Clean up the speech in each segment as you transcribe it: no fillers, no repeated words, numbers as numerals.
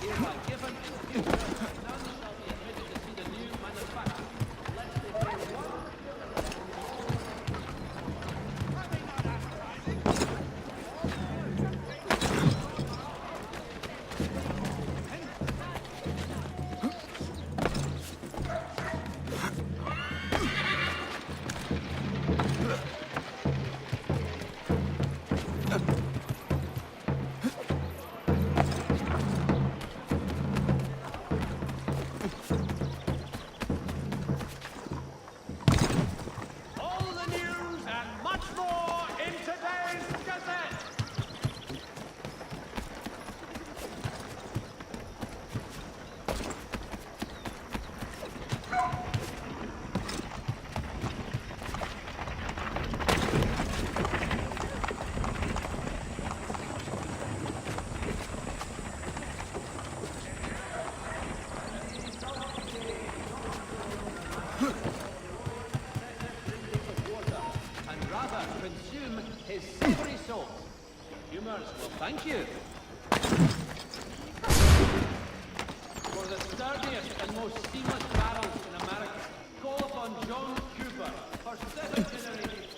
hereby given in future, none shall be admitted to see the new manufacture, unless they pay one. His savoury salt. Humours will thank you. For the sturdiest and most seamless barrels in America, call upon John Cooper for 7 generations.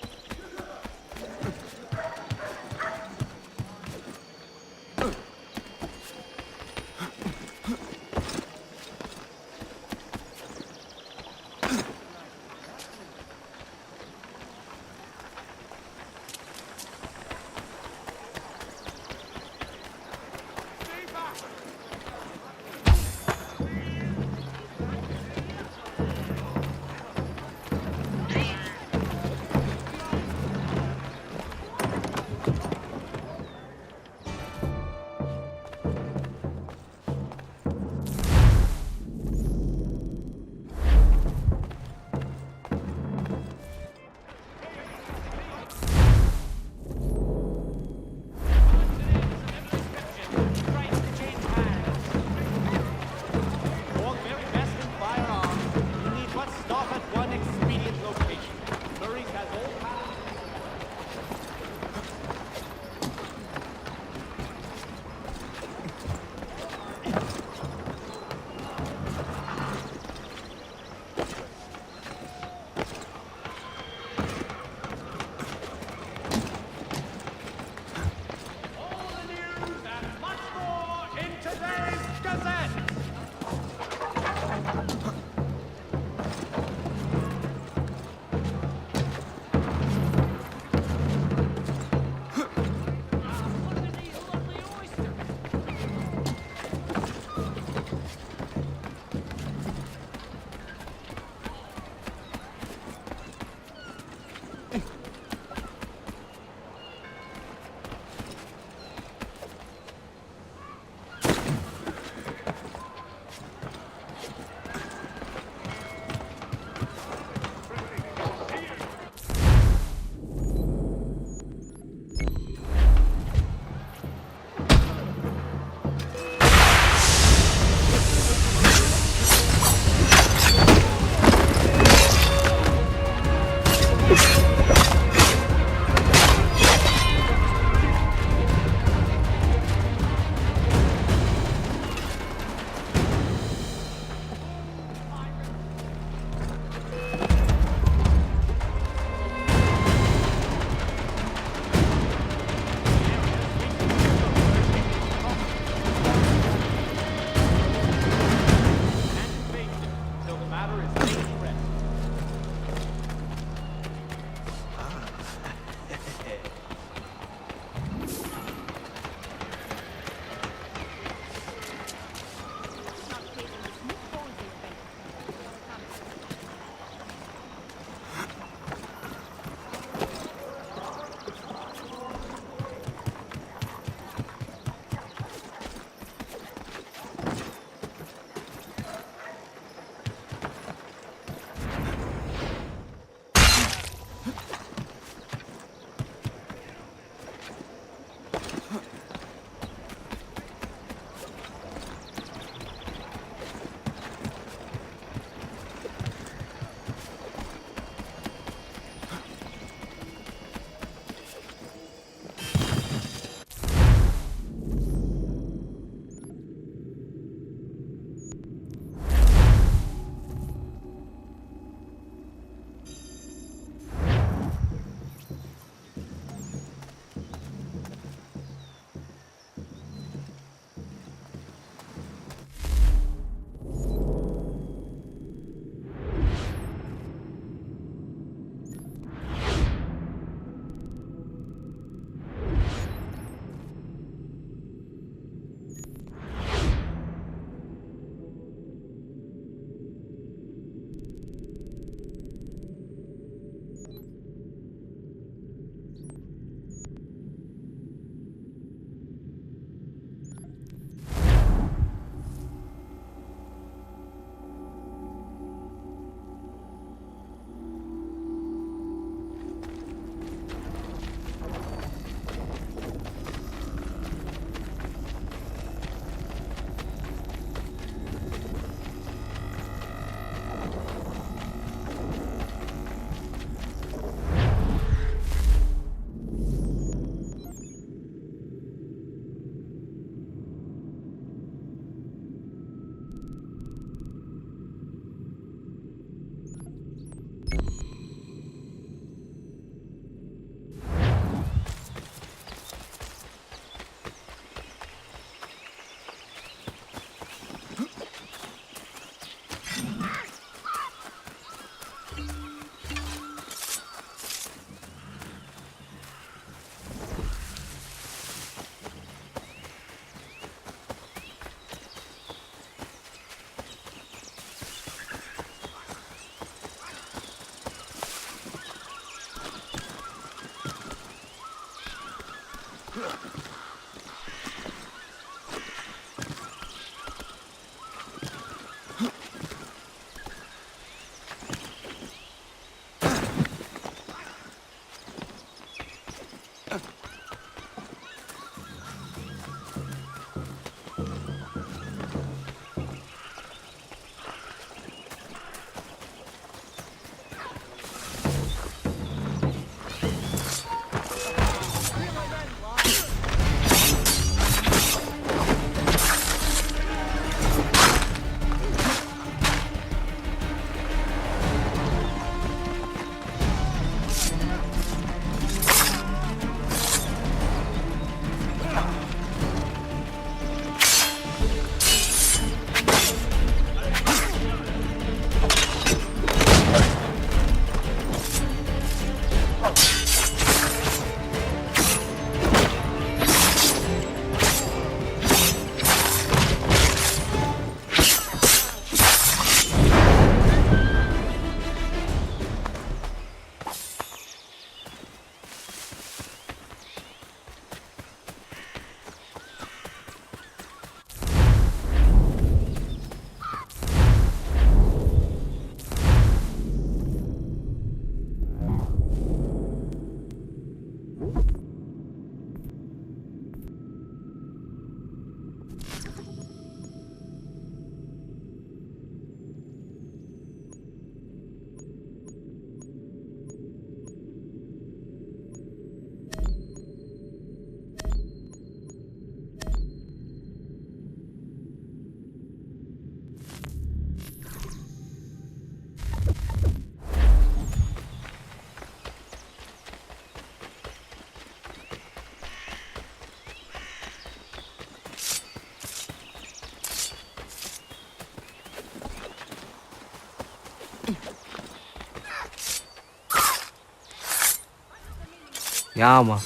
Ja, man.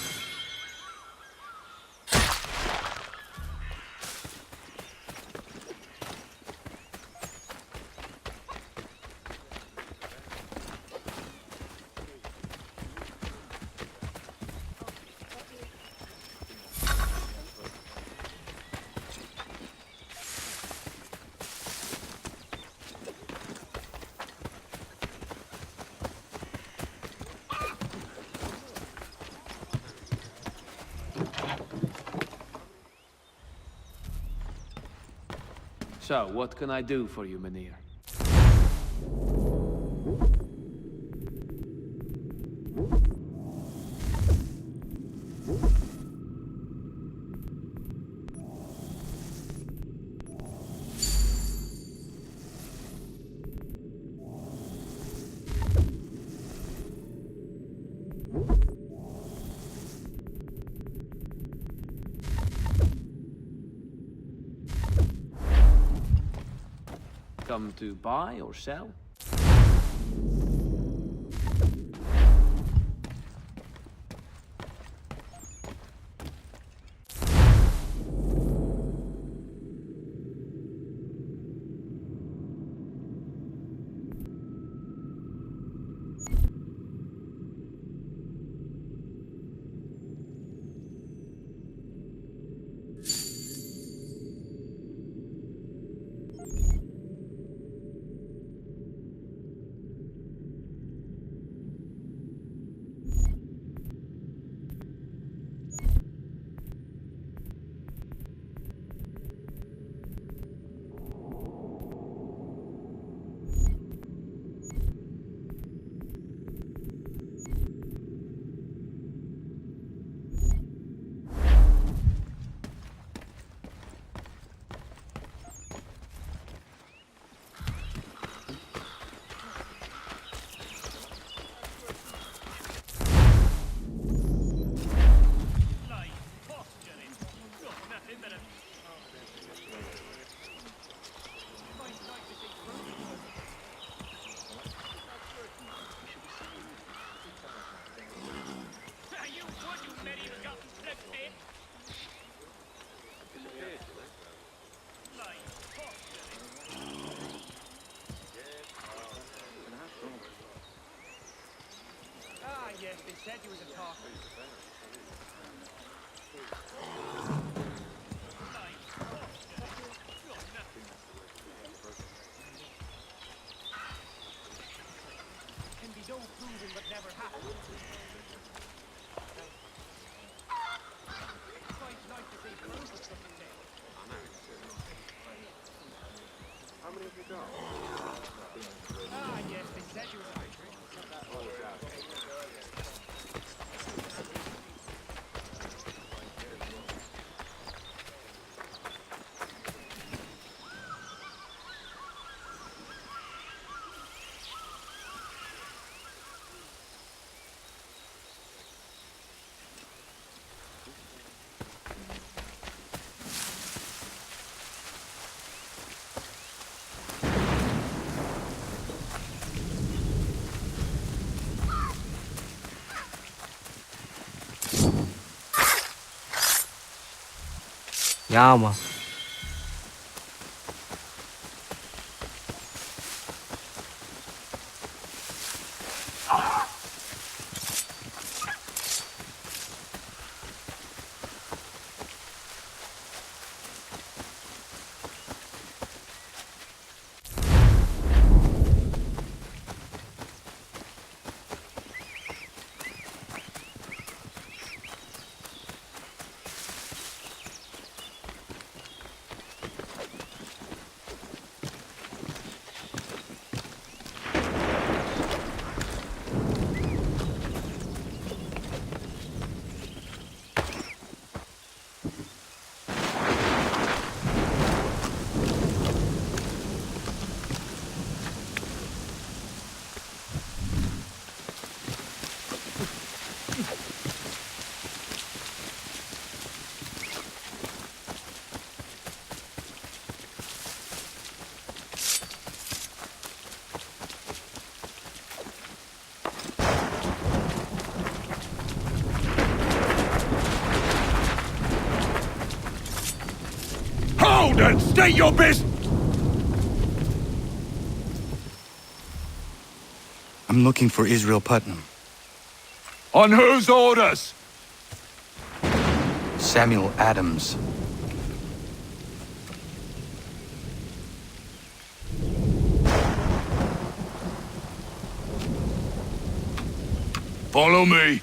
So, what can I do for you, Mynheer? Come to buy or sell? Yes, they said he was a talker. Can be no proving but never happened. Quite nice to see proof of something there. How many have you got? Ah, yes, they said he was a Irish. Ja, man. man! State your business! I'm looking for Israel Putnam. On whose orders? Samuel Adams. Follow me.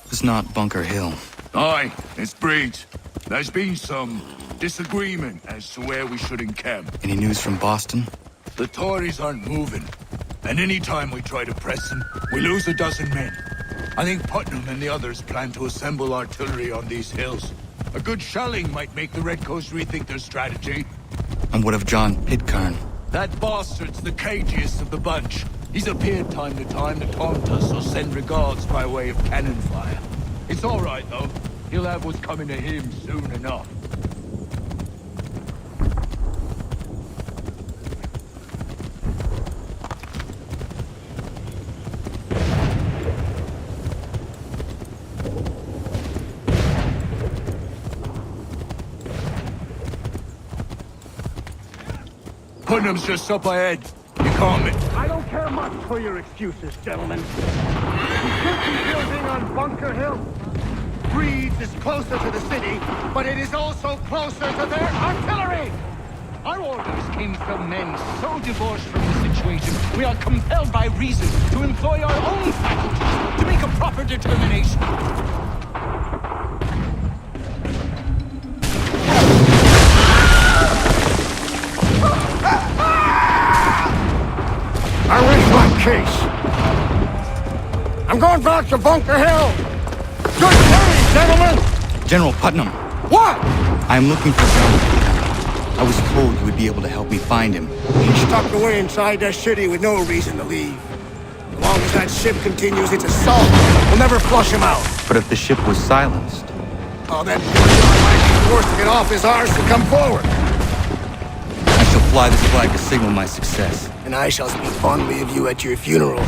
It's not Bunker Hill. Aye, it's Breach. There's been some disagreement as to where we should encamp. Any news from Boston? The Tories aren't moving, and any time we try to press them, we lose a dozen men. I think Putnam and the others plan to assemble artillery on these hills. A good shelling might make the Redcoats rethink their strategy. And what of John Pitcairn? That bastard's the cagiest of the bunch. He's appeared time to time to taunt us or send regards by way of cannon fire. It's all right, though. He'll have what's coming to him soon enough. Putnam's just up ahead. You can't miss. I don't care much for your excuses, gentlemen. We should be building on Bunker Hill. Breeds is closer to the city, but it is also closer to their artillery! Our orders came from men so divorced from the situation, we are compelled by reason to employ our own faculties to make a proper determination. I rest my case. I'm going back to Bunker Hill. Good journey, gentlemen! General Putnam, What? I am looking for John Pitcairn. I was told you would be able to help me find him. He's tucked away inside that city with no reason to leave. As long as that ship continues its assault, we'll never flush him out. But if the ship was silenced, Oh, then John might be forced to get off his arse and come forward. I shall fly this flag to signal my success. And I shall speak fondly of you at your funeral.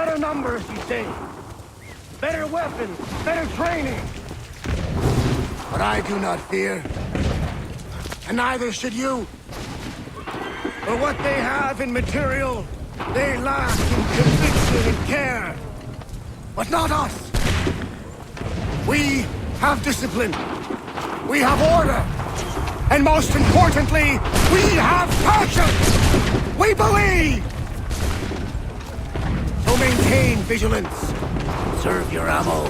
better numbers, you say. Better weapons, better training. But I do not fear. And neither should you. For what they have in material, they lack in conviction and care. But not us. We have discipline. We have order. And most importantly, we have passion. We believe. So maintain vigilance. Conserve your ammo.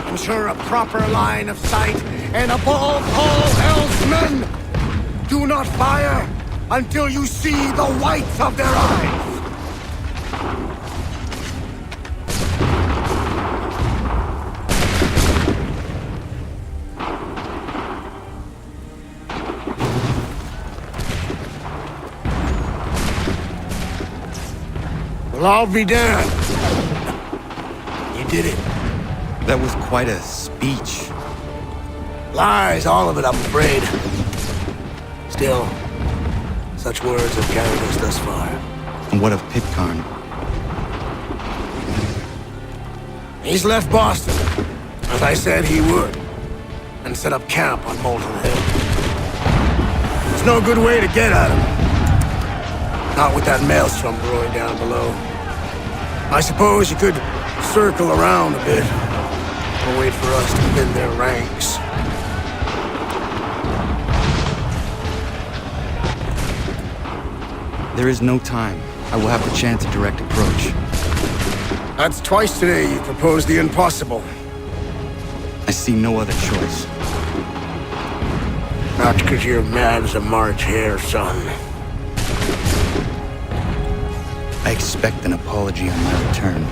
Ensure a proper line of sight. And above all else, men, do not fire until you see the whites of their eyes. Well, I'll be damned. You did it. That was quite a speech. Lies, all of it, I'm afraid. Still, such words have carried us thus far. And what of Pitcairn? He's left Boston, as I said he would, and set up camp on Molten Hill. There's no good way to get at him. Not with that maelstrom brewing down below. I suppose you could circle around a bit, or wait for us to thin their ranks. There is no time. I will have to chance a direct approach. That's twice today you proposed the impossible. I see no other choice. Not because you're mad as a March hare, son. I expect an apology on my return.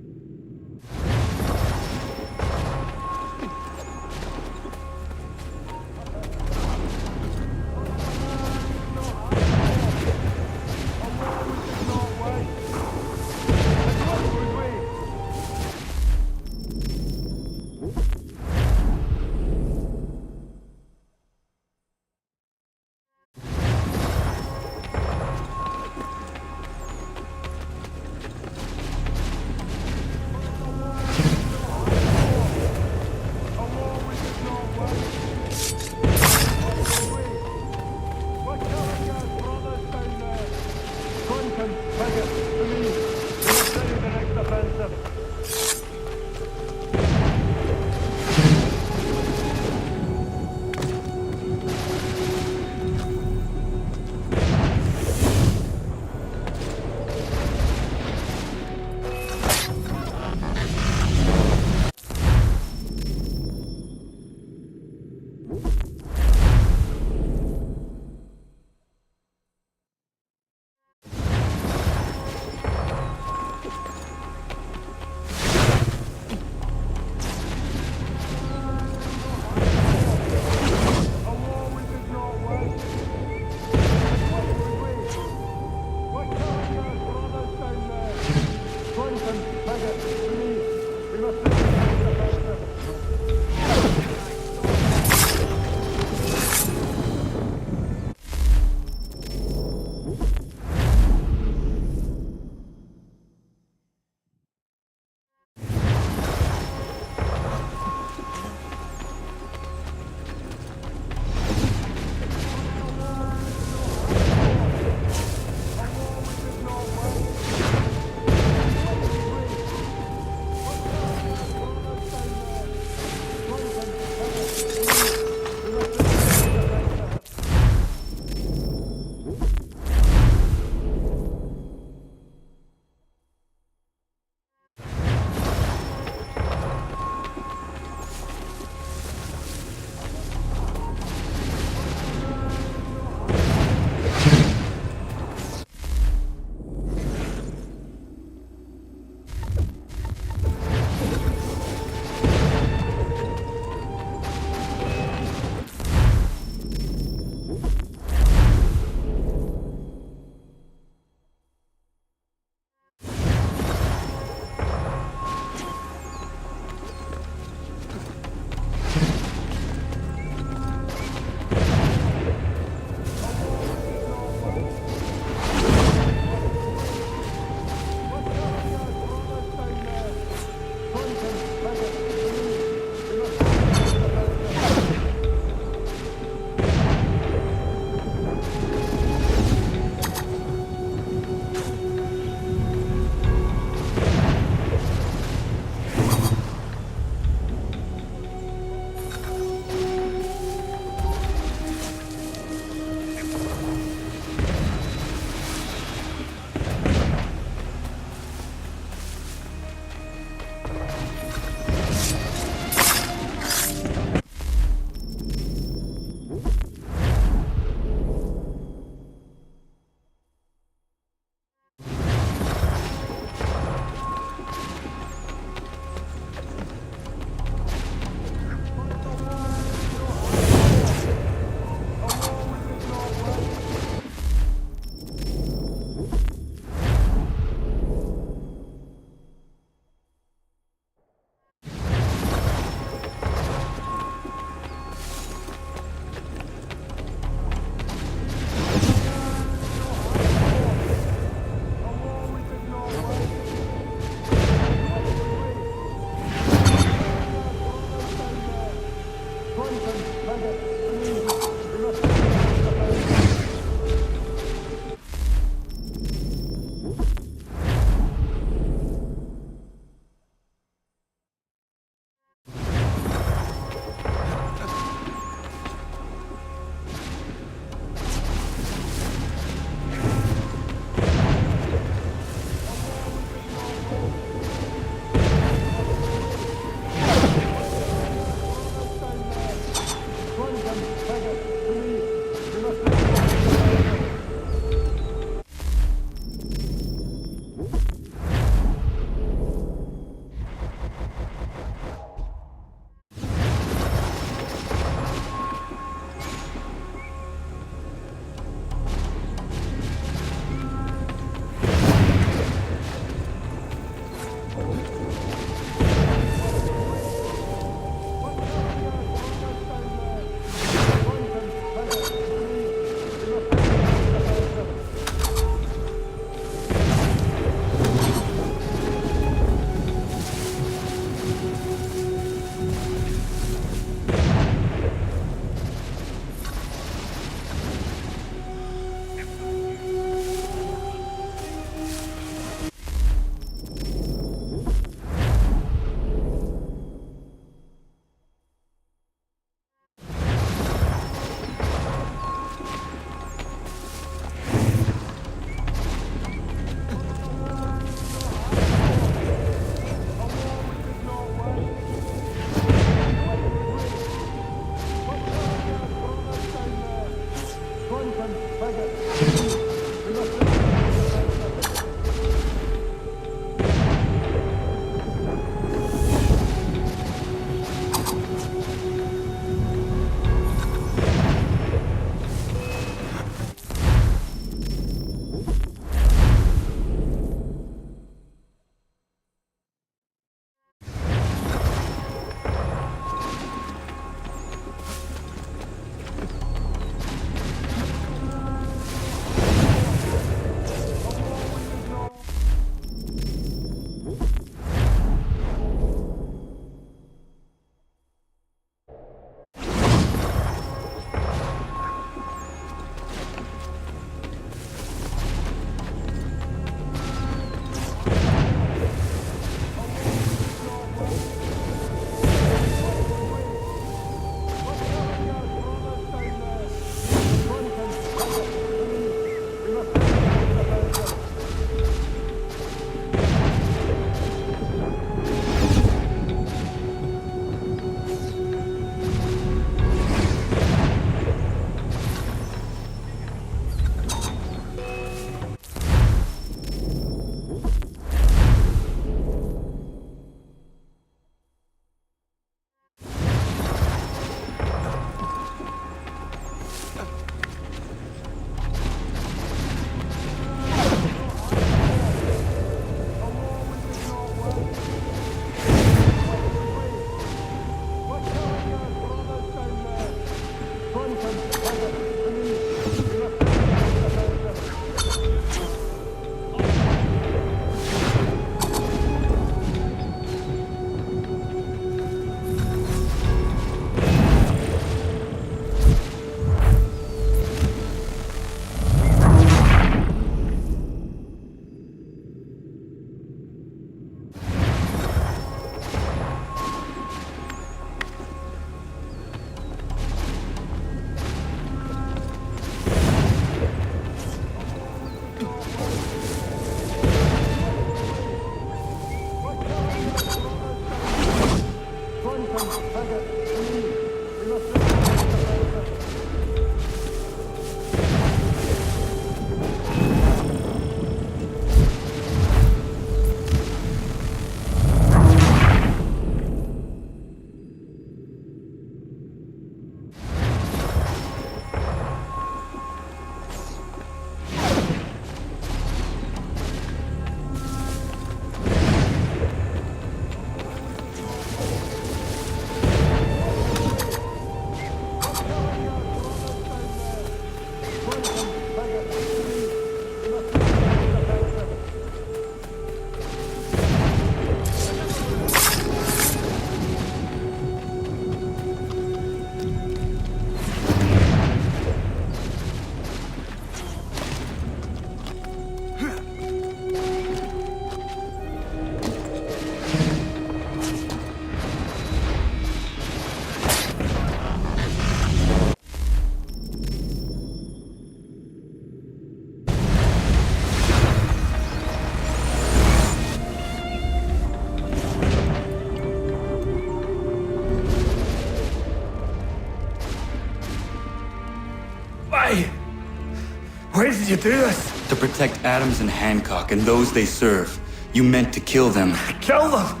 did you do this? To protect Adams and Hancock and those they serve, you meant to kill them. Kill them?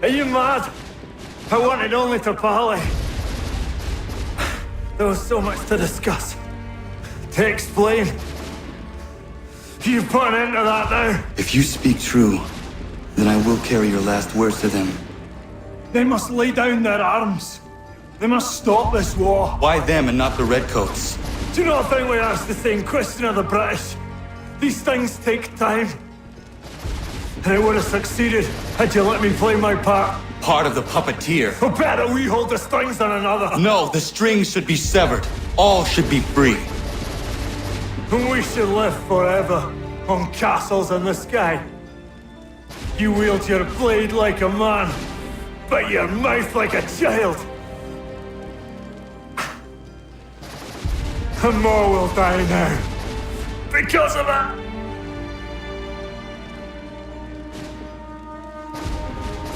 Are you mad? I wanted only to parley. There was so much to discuss, to explain. You put an end to that now. If you speak true, then I will carry your last words to them. They must lay down their arms. They must stop this war. Why them and not the Redcoats? Do you not think we asked the same question of the British? These things take time. And I would have succeeded had you let me play my part. Part of the puppeteer. Or better, we hold the strings on another. No, the strings should be severed. All should be free. And we should live forever on castles in the sky. You wield your blade like a man, but your mouth like a child. And more will die now. Because of it!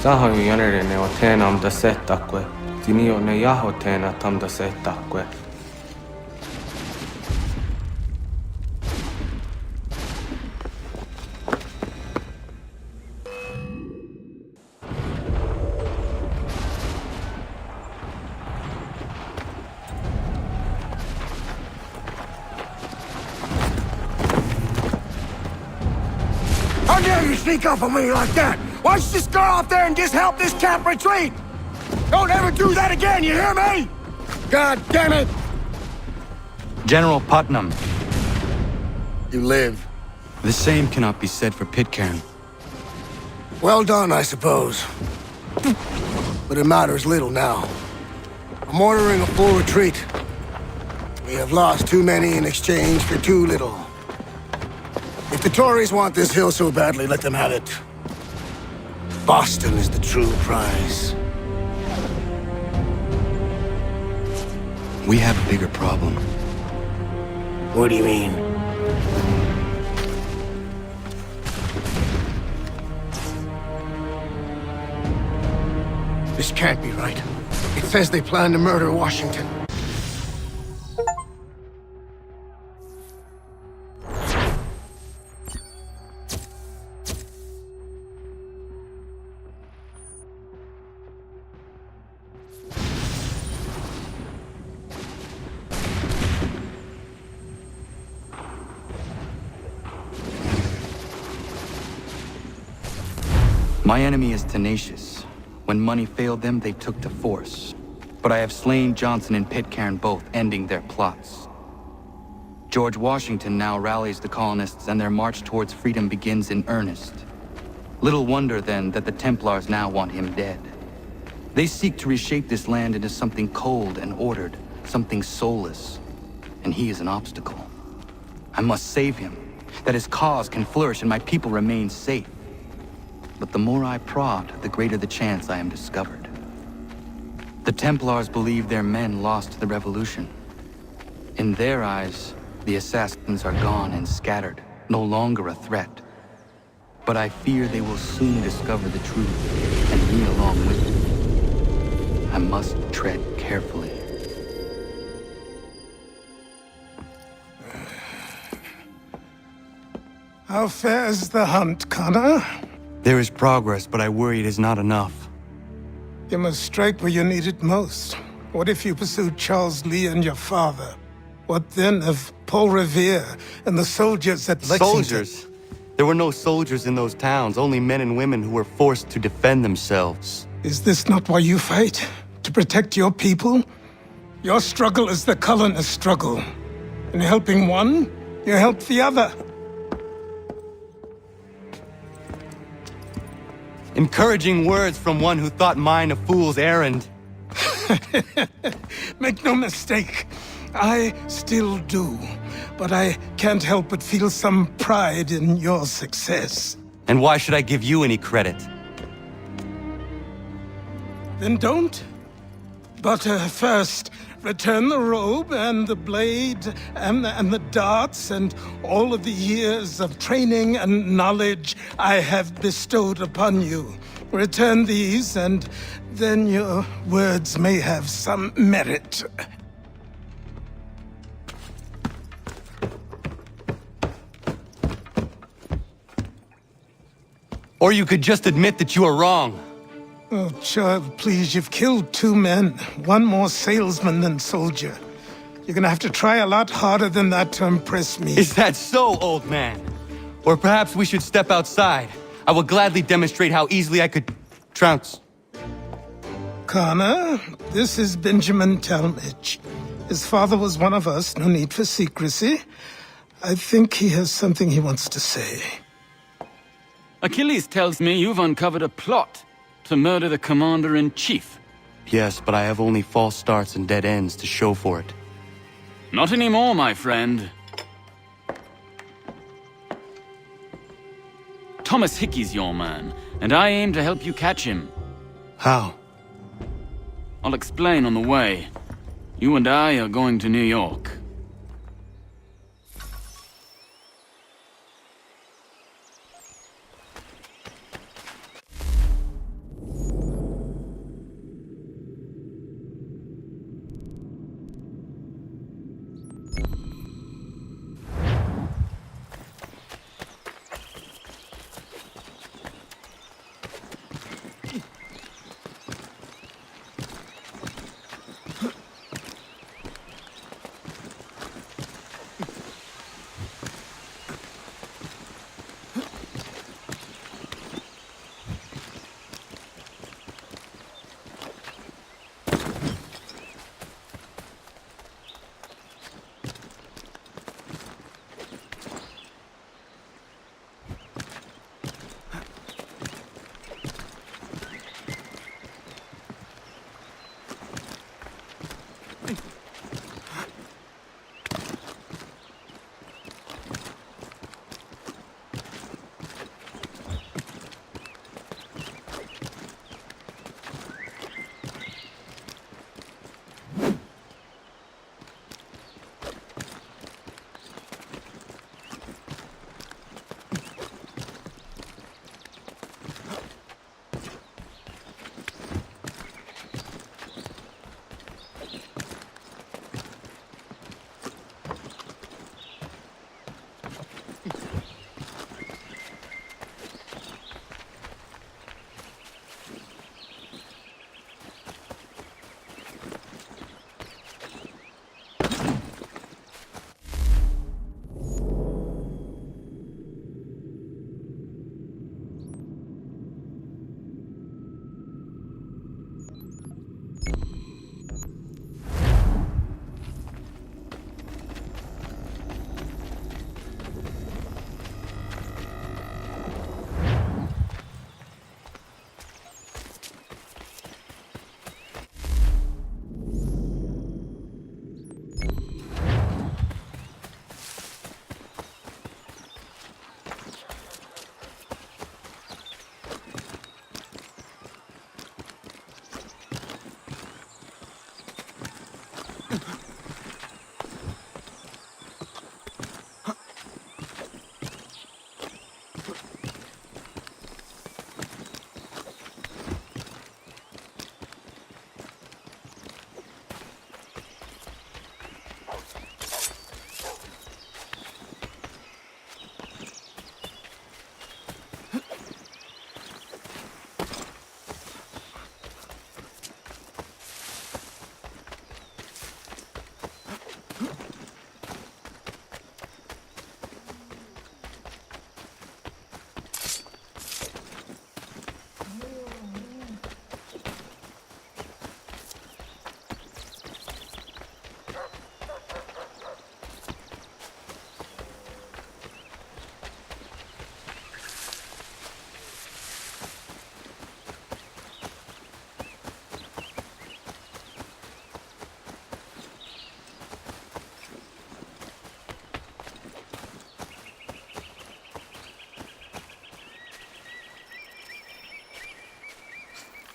Sahoin jänerene o teenam da setakwe. Dinio ne yaho teena tam da setakwe. How dare you sneak up on me like that? Why don't you just go out there and just help this camp retreat? Don't ever do that again, you hear me? God damn it! General Putnam. You live. The same cannot be said for Pitcairn. Well done, I suppose. But it matters little now. I'm ordering a full retreat. We have lost too many in exchange for too little. If the Tories want this hill so badly, let them have it. Boston is the true prize. We have a bigger problem. What do you mean? This can't be right. It says they plan to murder Washington. My enemy is tenacious. When money failed them, they took to force. But I have slain Johnson and Pitcairn both, ending their plots. George Washington now rallies the colonists and their march towards freedom begins in earnest. Little wonder, then, that the Templars now want him dead. They seek to reshape this land into something cold and ordered, something soulless. And he is an obstacle. I must save him, that his cause can flourish and my people remain safe. But the more I prod, the greater the chance I am discovered. The Templars believe their men lost the revolution. In their eyes, the assassins are gone and scattered, no longer a threat. But I fear they will soon discover the truth, and me along with them. I must tread carefully. How fares the hunt, Connor? There is progress, but I worry it is not enough. You must strike where you need it most. What if you pursued Charles Lee and your father? What then of Paul Revere and the soldiers at Lexington? Soldiers? There were no soldiers in those towns, only men and women who were forced to defend themselves. Is this not why you fight? To protect your people? Your struggle is the colonist struggle. In helping one, you help the other. Encouraging words from one who thought mine a fool's errand. Make no mistake, I still do. But I can't help but feel some pride in your success. And why should I give you any credit? Then don't. But first, return the robe and the blade and the darts and all of the years of training and knowledge I have bestowed upon you. Return these, and then your words may have some merit. Or you could just admit that you are wrong. Oh, child, please, you've killed 2 men. One more salesman than soldier. You're gonna have to try a lot harder than that to impress me. Is that so, old man? Or perhaps we should step outside. I will gladly demonstrate how easily I could trounce. Connor, this is Benjamin Talmadge. His father was one of us, no need for secrecy. I think he has something he wants to say. Achilles tells me you've uncovered a plot to murder the commander-in-chief. Yes, but I have only false starts and dead ends to show for it. Not anymore, my friend. Thomas Hickey's your man, and I aim to help you catch him. How? I'll explain on the way. You and I are going to New York.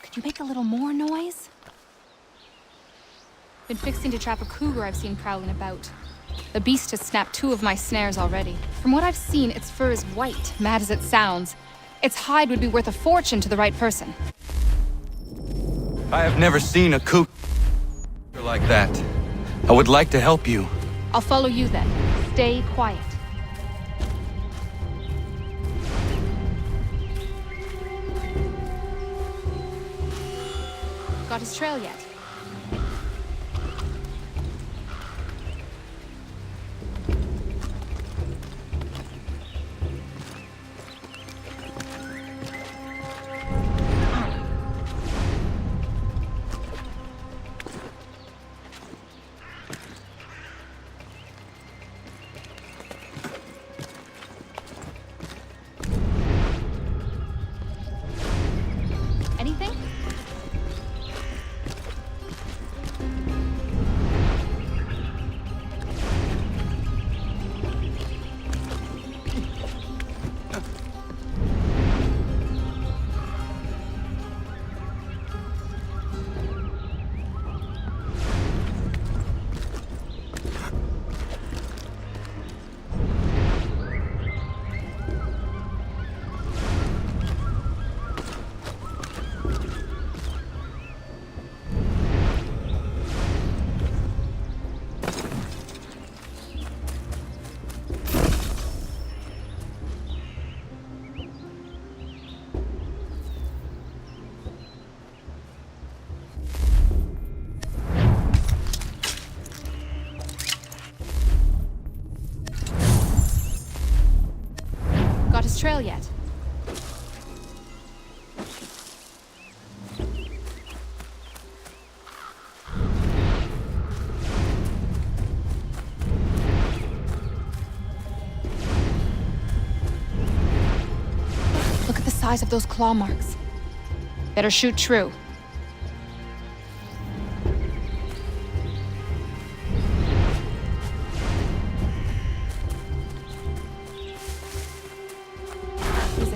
Could you make a little more noise? Been fixing to trap a cougar I've seen prowling about. The beast has snapped 2 of my snares already. From what I've seen, its fur is white, mad as it sounds. Its hide would be worth a fortune to the right person. I have never seen a cougar like that. I would like to help you. I'll follow you then. Stay quiet. Got his trail yet? Anything? Got his trail yet? Look at the size of those claw marks. Better shoot true.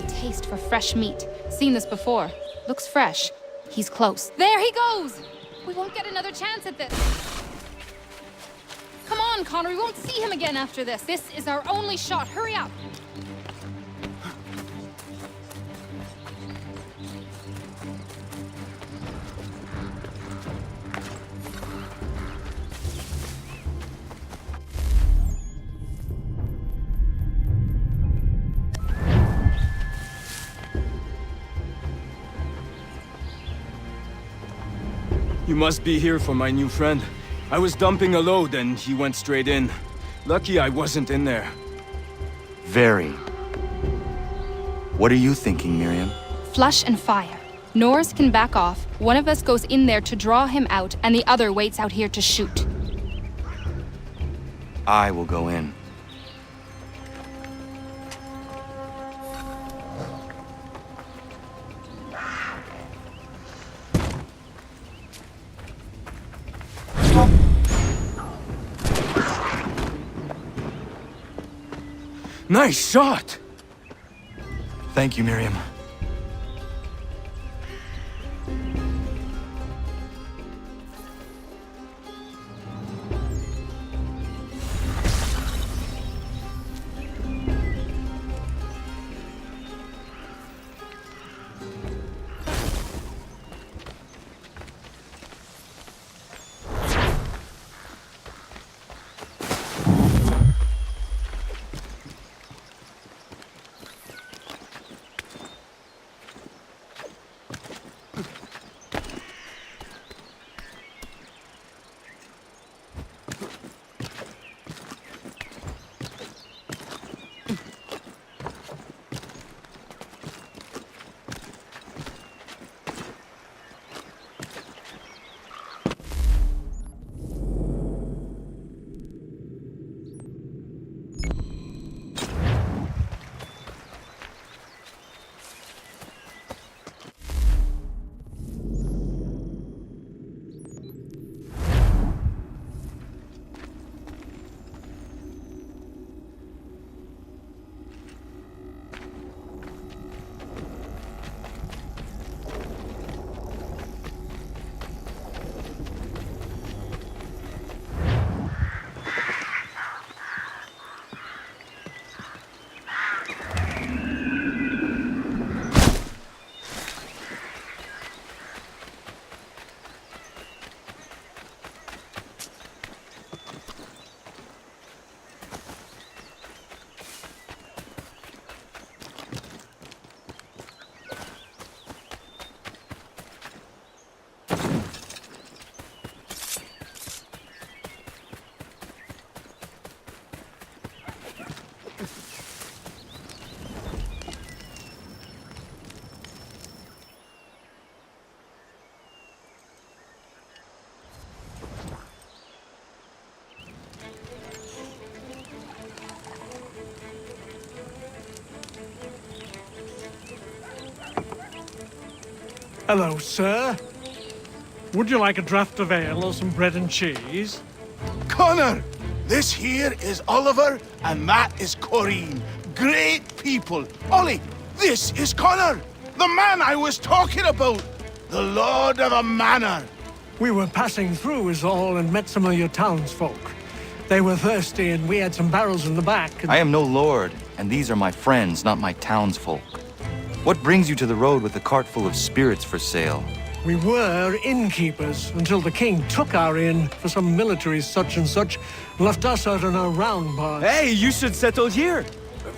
Taste for fresh meat. Seen this before. Looks fresh. He's close. There he goes! We won't get another chance at this. Come on, Connor. We won't see him again after this. This is our only shot. Hurry up. You must be here for my new friend. I was dumping a load and he went straight in. Lucky I wasn't in there. Very. What are you thinking, Miriam? Flush and fire. Norris can back off. One of us goes in there to draw him out, and the other waits out here to shoot. I will go in. Nice shot! Thank you, Miriam. Hello, sir. Would you like a draught of ale or some bread and cheese? Connor, this here is Oliver, and that is Corinne. Great people. Ollie, this is Connor, the man I was talking about. The Lord of a Manor. We were passing through is all and met some of your townsfolk. They were thirsty and we had some barrels in the back. I am no lord, and these are my friends, not my townsfolk. What brings you to the road with a cart full of spirits for sale? We were innkeepers until the king took our inn for some military such and such, left us out on our round bar. Hey, you should settle here.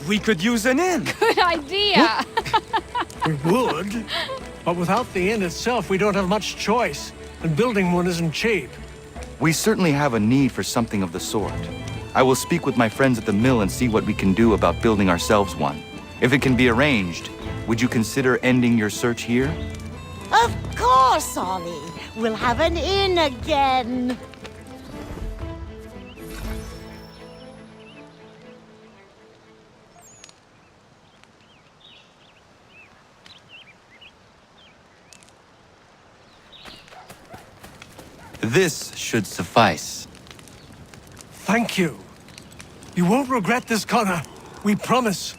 We could use an inn. Good idea. We would, but without the inn itself, we don't have much choice, and building one isn't cheap. We certainly have a need for something of the sort. I will speak with my friends at the mill and see what we can do about building ourselves one. If it can be arranged, would you consider ending your search here? Of course, Ollie. We'll have an inn again. This should suffice. Thank you. You won't regret this, Connor. We promise.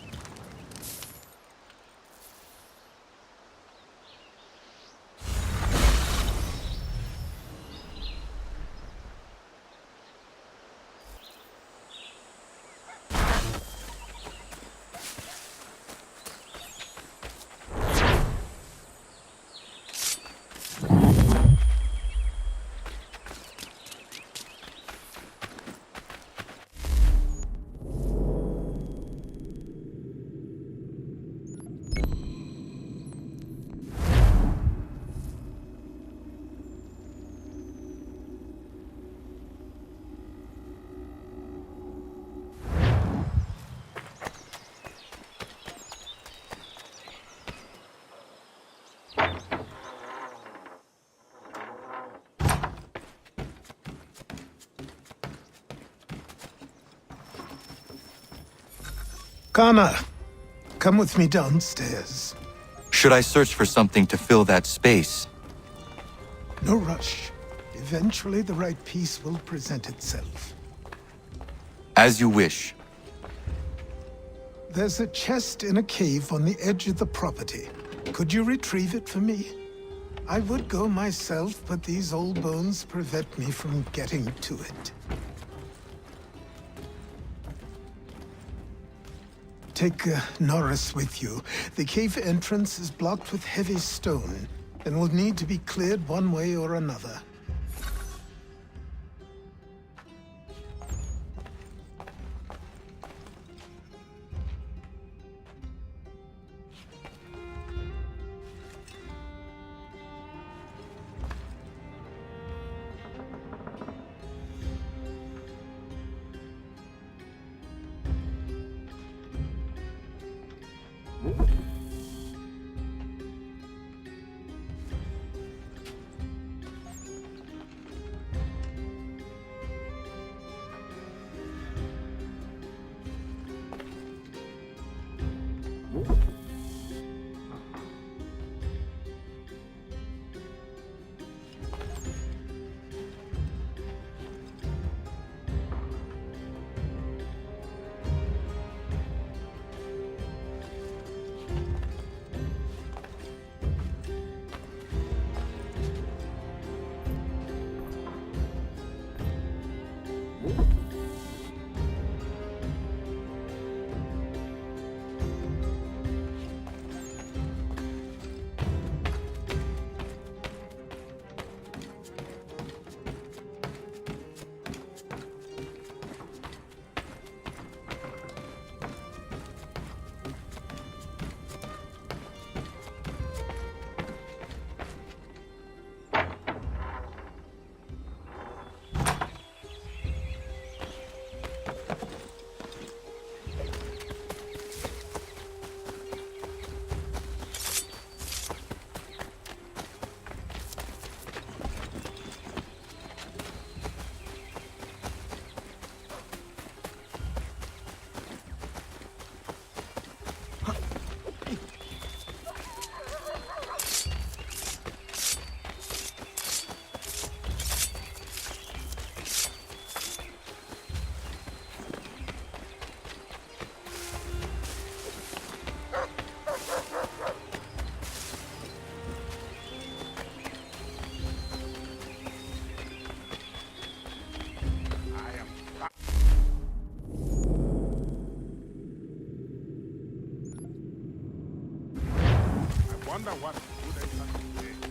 Connor, come with me downstairs. Should I search for something to fill that space? No rush. Eventually, the right piece will present itself. As you wish. There's a chest in a cave on the edge of the property. Could you retrieve it for me? I would go myself, but these old bones prevent me from getting to it. Take Norris with you. The cave entrance is blocked with heavy stone and will need to be cleared one way or another. Wonder what good they have today.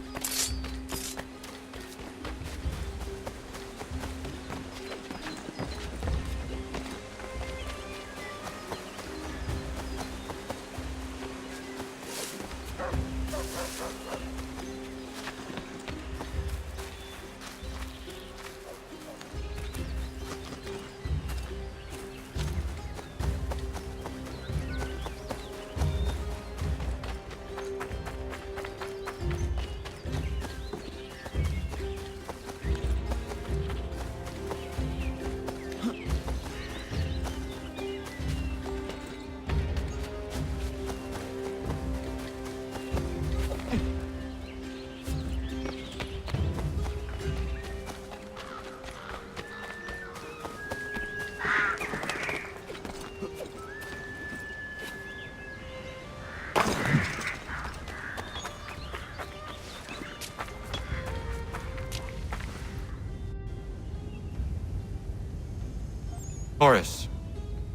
Horace,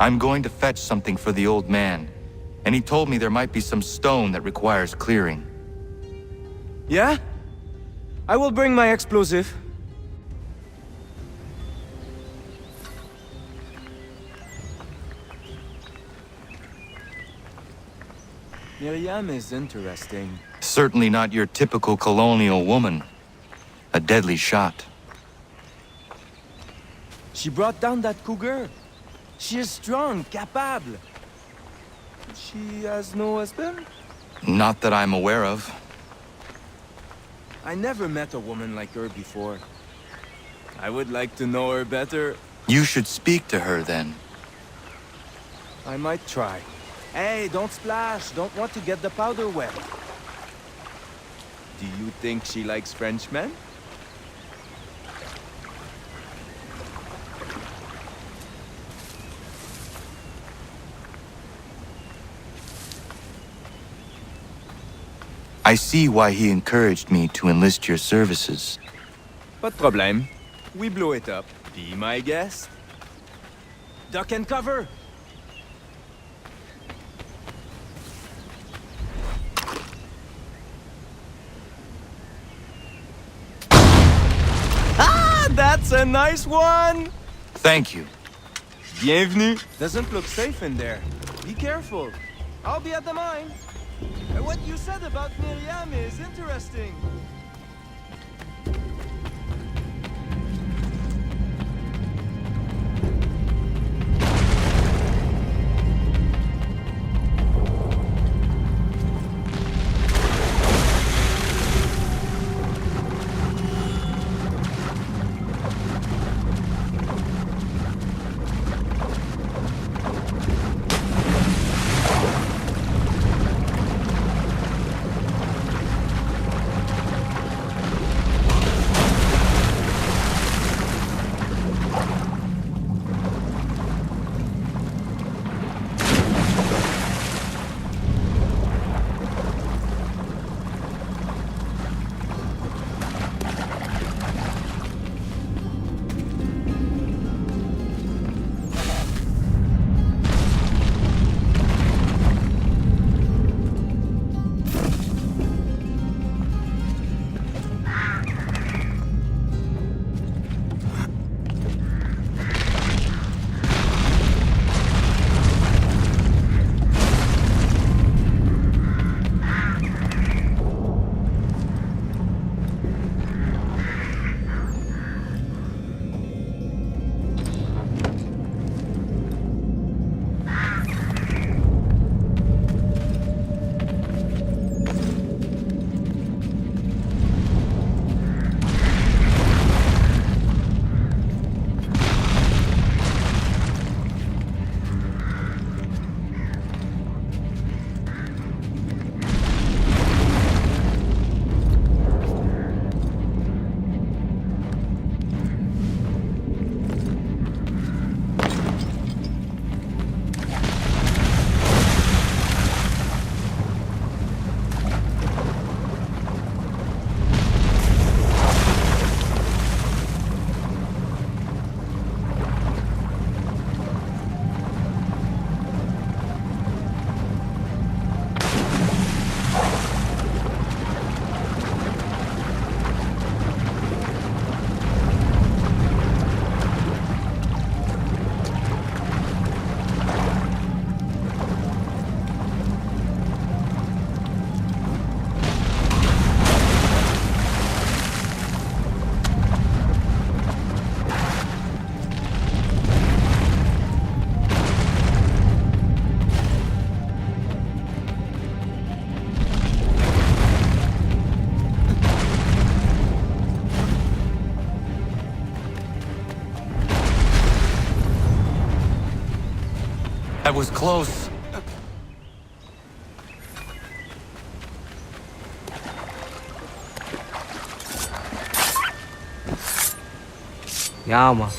I'm going to fetch something for the old man, and he told me there might be some stone that requires clearing. Yeah? I will bring my explosive. Miriam is interesting. Certainly not your typical colonial woman. A deadly shot. She brought down that cougar. She is strong, capable. She has no husband? Not that I'm aware of. I never met a woman like her before. I would like to know her better. You should speak to her then. I might try. Hey, don't splash. Don't want to get the powder wet. Do you think she likes Frenchmen? I see why he encouraged me to enlist your services. Pas de problème. We blow it up. Be my guest. Duck and cover. Ah, that's a nice one! Thank you. Bienvenue. Doesn't look safe in there. Be careful. I'll be at the mine. What you said about Miriam is interesting. I was close. Yeah, man.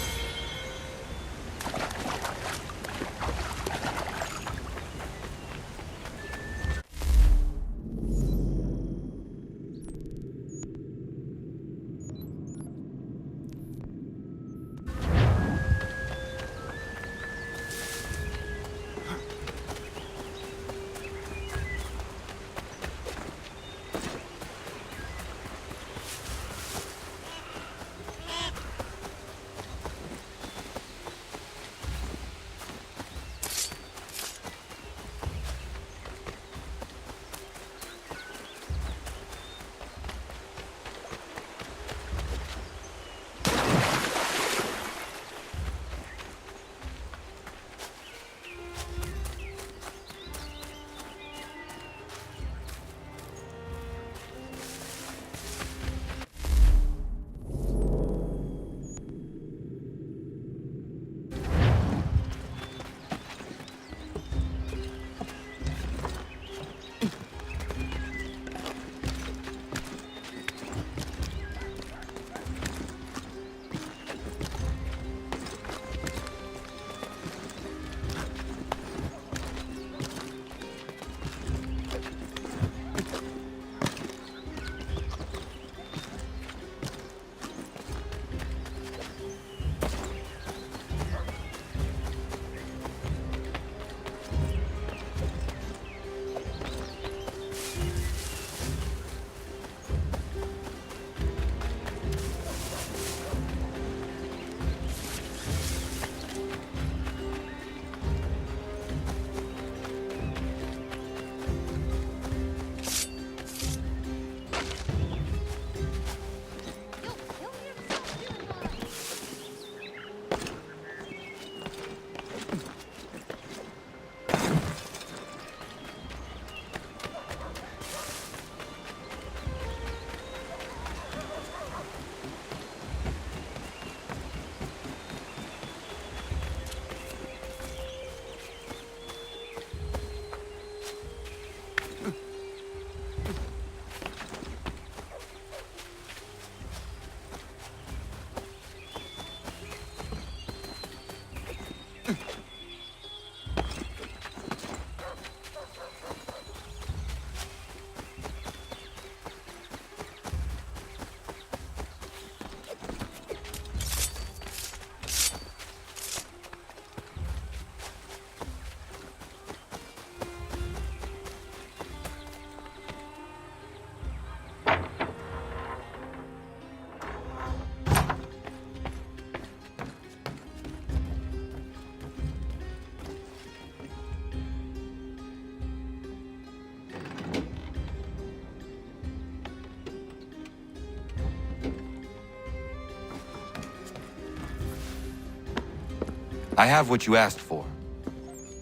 I have what you asked for.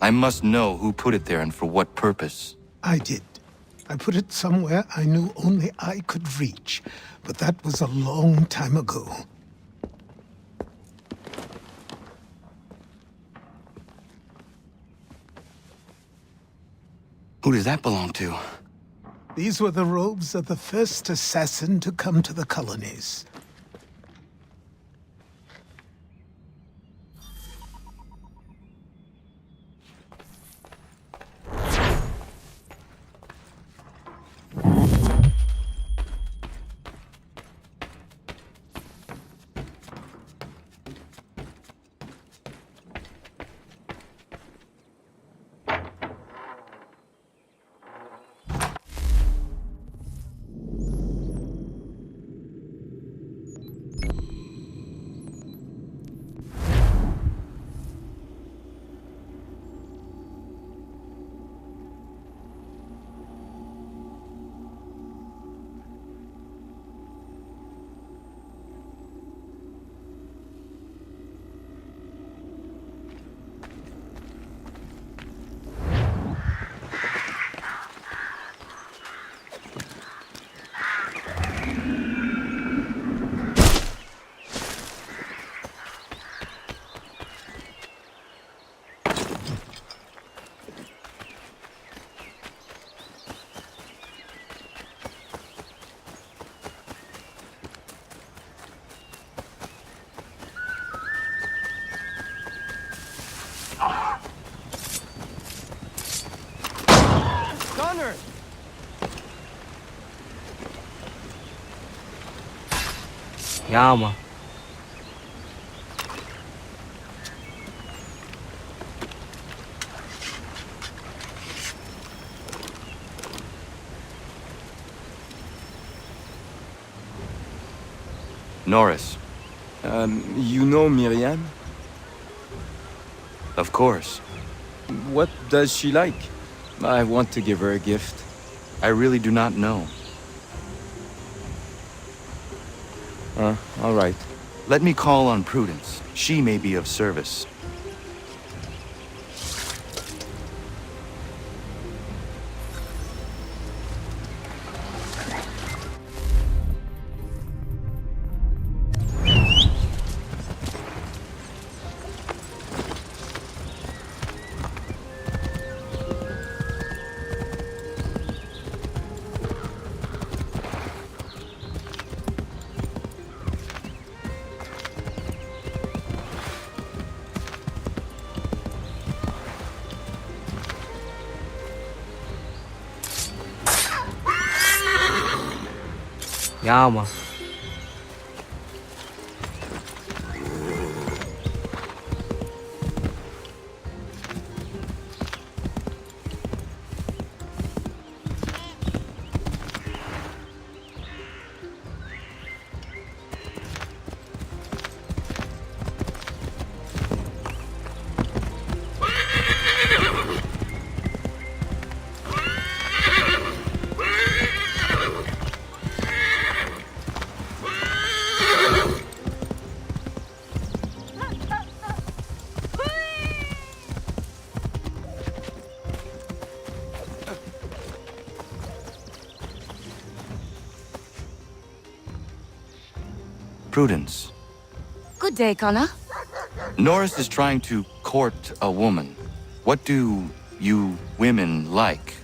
I must know who put it there and for what purpose. I did. I put it somewhere I knew only I could reach, but that was a long time ago. Who does that belong to? These were the robes of the first assassin to come to the colonies. Connor! Ja, man. Norris. You know Miriam? Of course. What does she like? I want to give her a gift. I really do not know. All right. Let me call on Prudence. She may be of service. Ja, man. Prudence. Good day, Connor. Norris is trying to court a woman. What do you women like,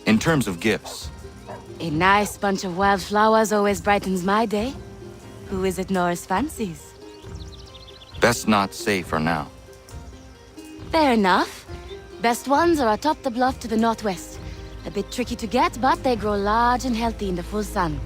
in terms of gifts? A nice bunch of wildflowers always brightens my day. Who is it Norris fancies? Best not say for now. Fair enough. Best ones are atop the bluff to the northwest. A bit tricky to get, but they grow large and healthy in the full sun.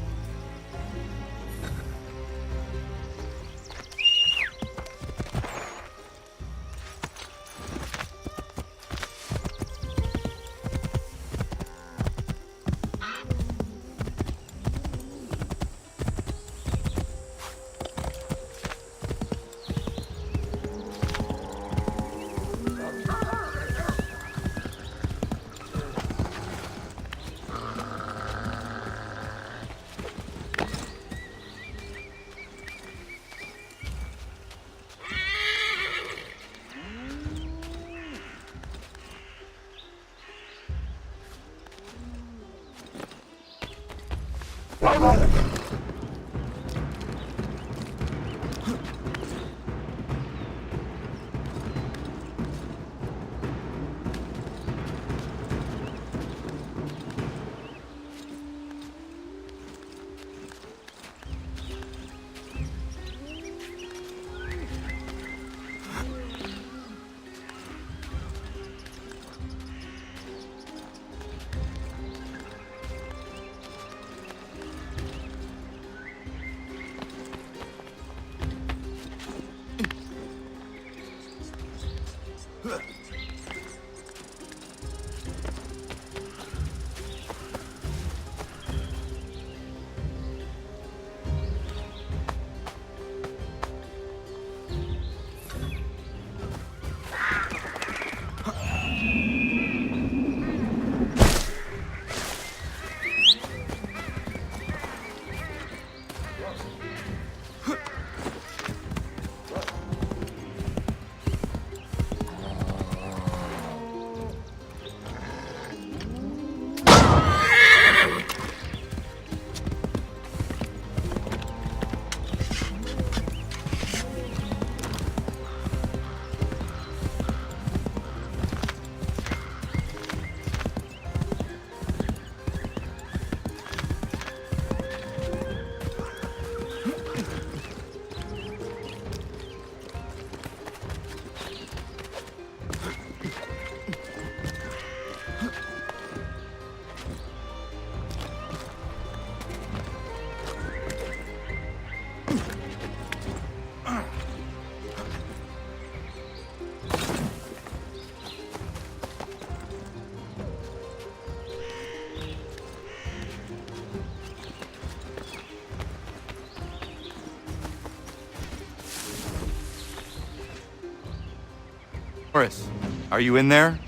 Morris, are you in there?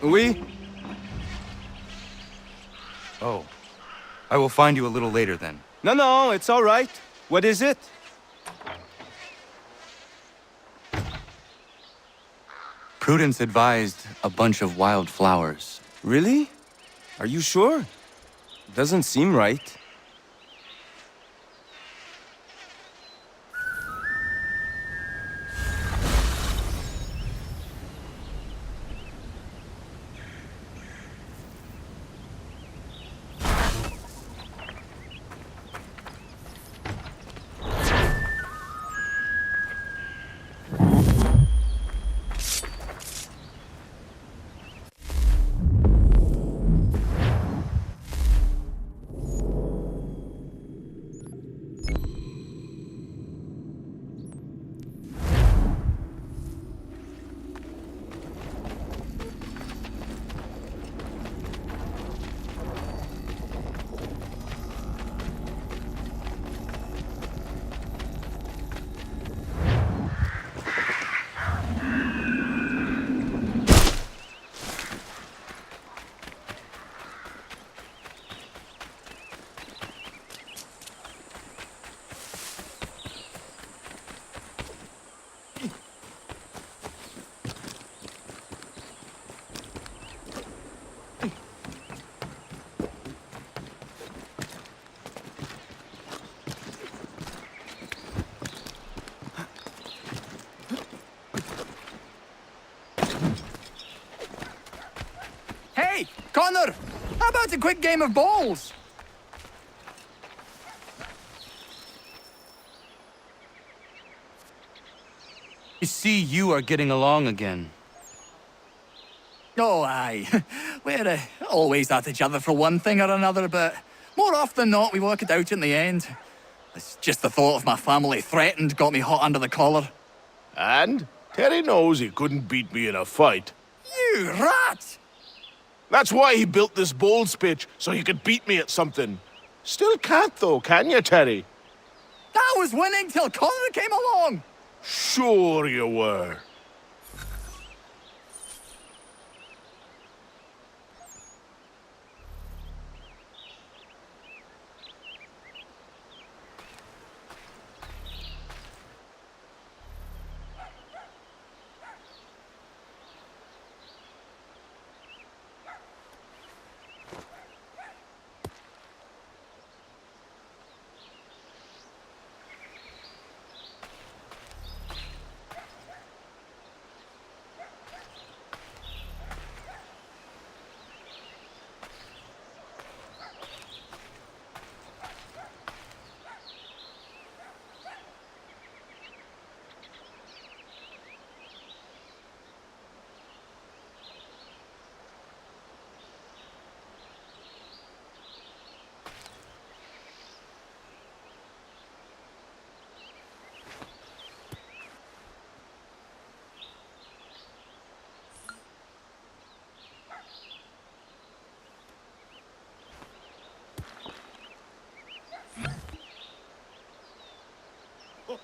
Oui? Oh. I will find you a little later then. No, it's all right. What is it? Prudence advised a bunch of wildflowers. Really? Are you sure? Doesn't seem right. Hey, Connor! How about a quick game of bowls? I see you are getting along again. Oh, aye. We're always at each other for one thing or another, but more often than not, we work it out in the end. It's just the thought of my family threatened got me hot under the collar. And Terry knows he couldn't beat me in a fight. You rat! That's why he built this bowls pitch, so he could beat me at something. Still can't though, can you, Terry? I was winning till Connor came along! Sure you were.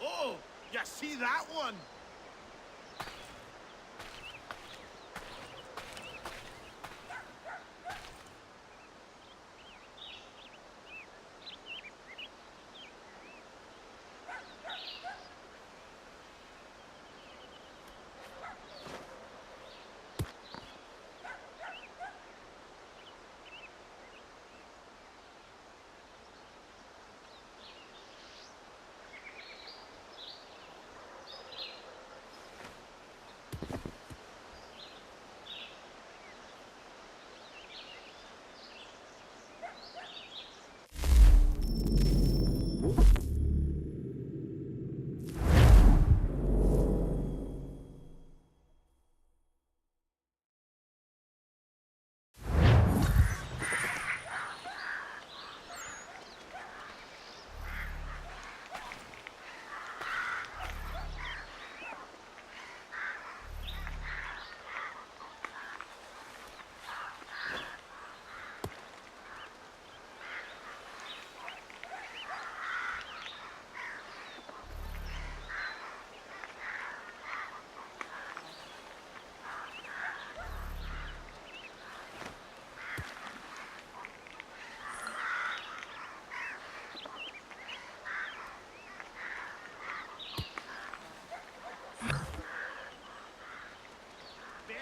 Oh, you see that one?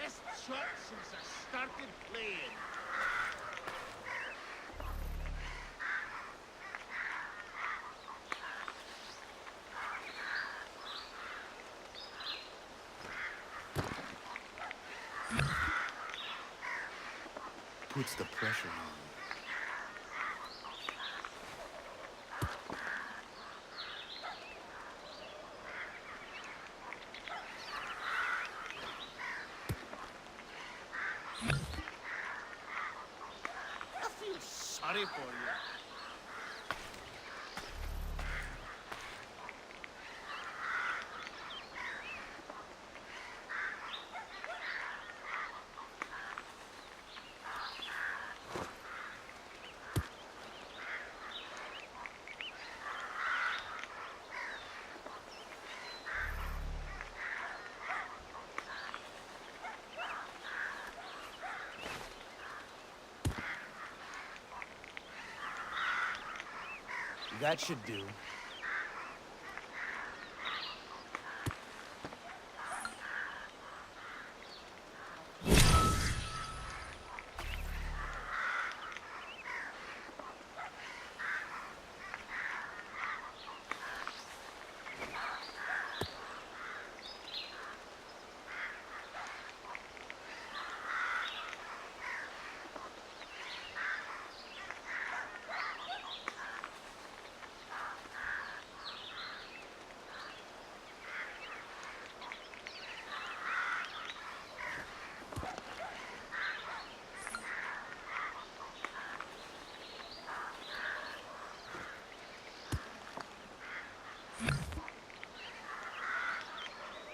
Best shot since I started playing. Puts the pressure on. I feel sorry for you. That should do.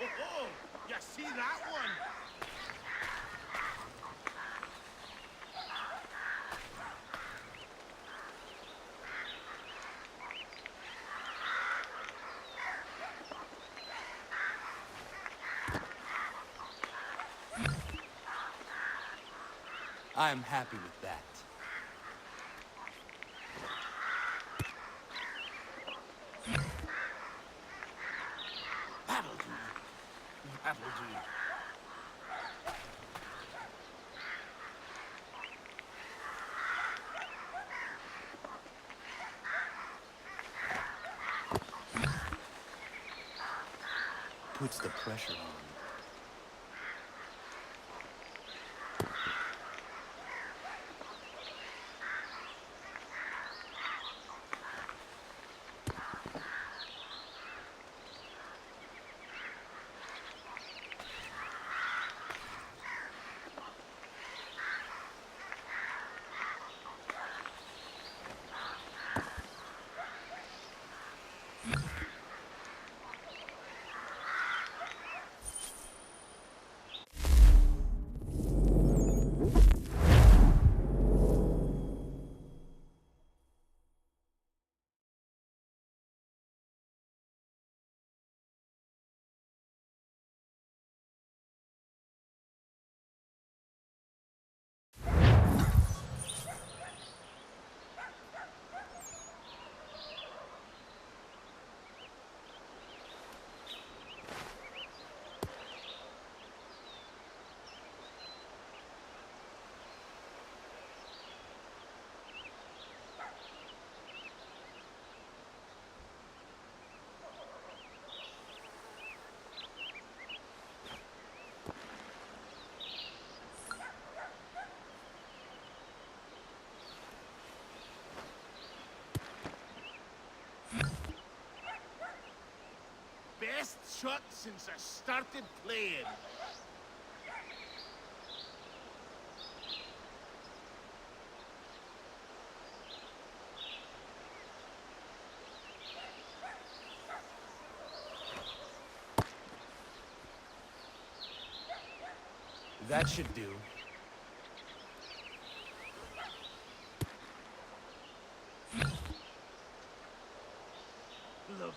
Oh, you see that one? I'm happy with that. That'll do. That'll do. Puts the pressure on. Best shot since I started playing. That should do. Lovely.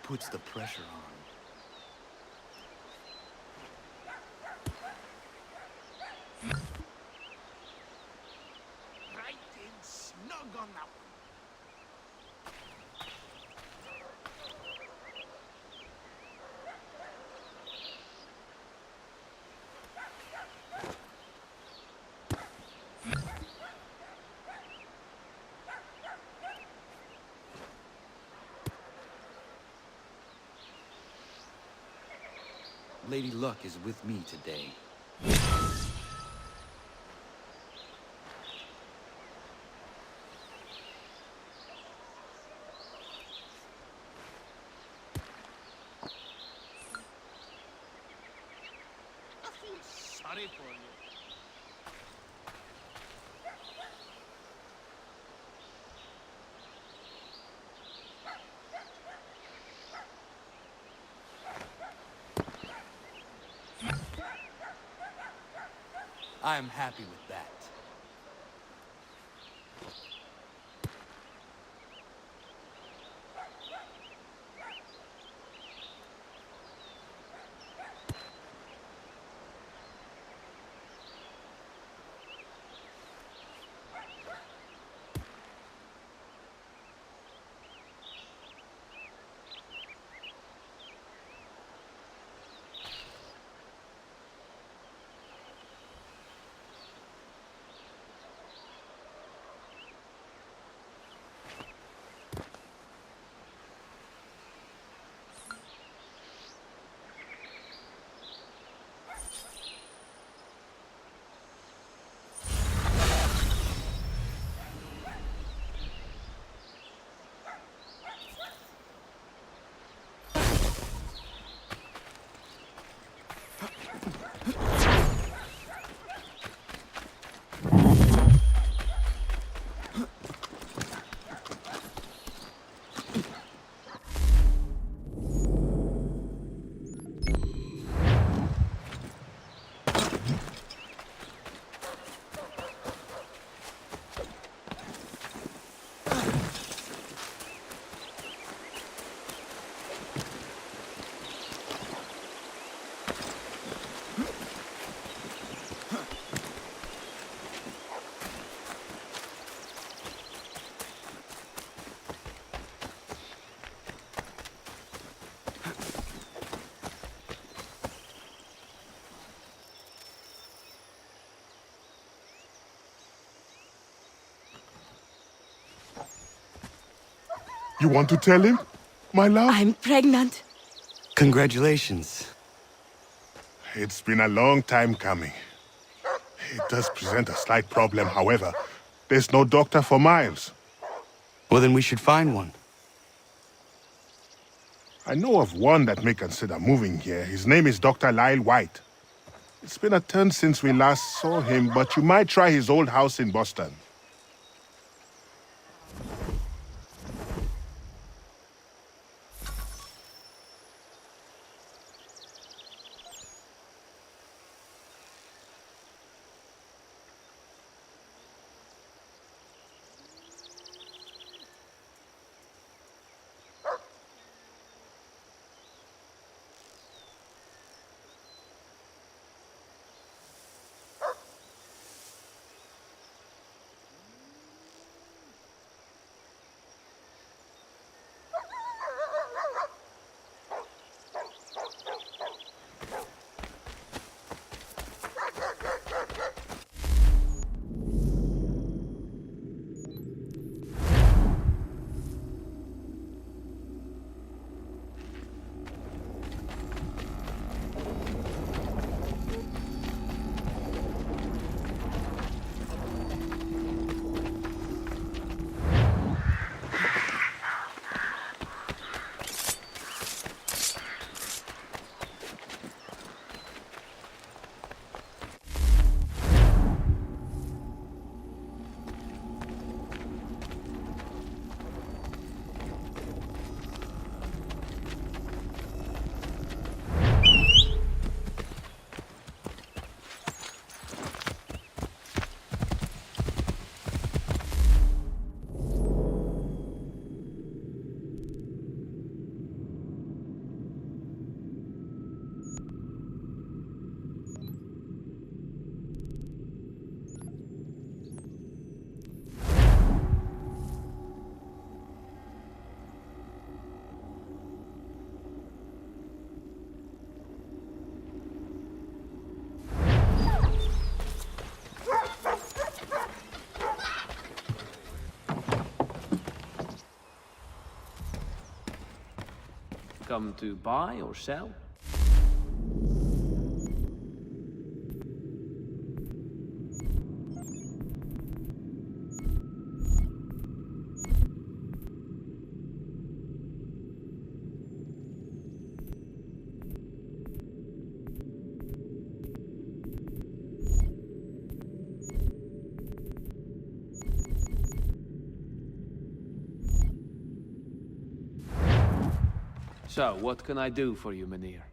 Puts the pressure on. Lady Luck is with me today. Sorry for you. I am happy with that. You want to tell him, my love? I'm pregnant. Congratulations. It's been a long time coming. It does present a slight problem, however. There's no doctor for miles. Well, then we should find one. I know of one that may consider moving here. His name is Dr. Lyle White. It's been a turn since we last saw him, but you might try his old house in Boston. Come to buy or sell? So, what can I do for you, Mynheer?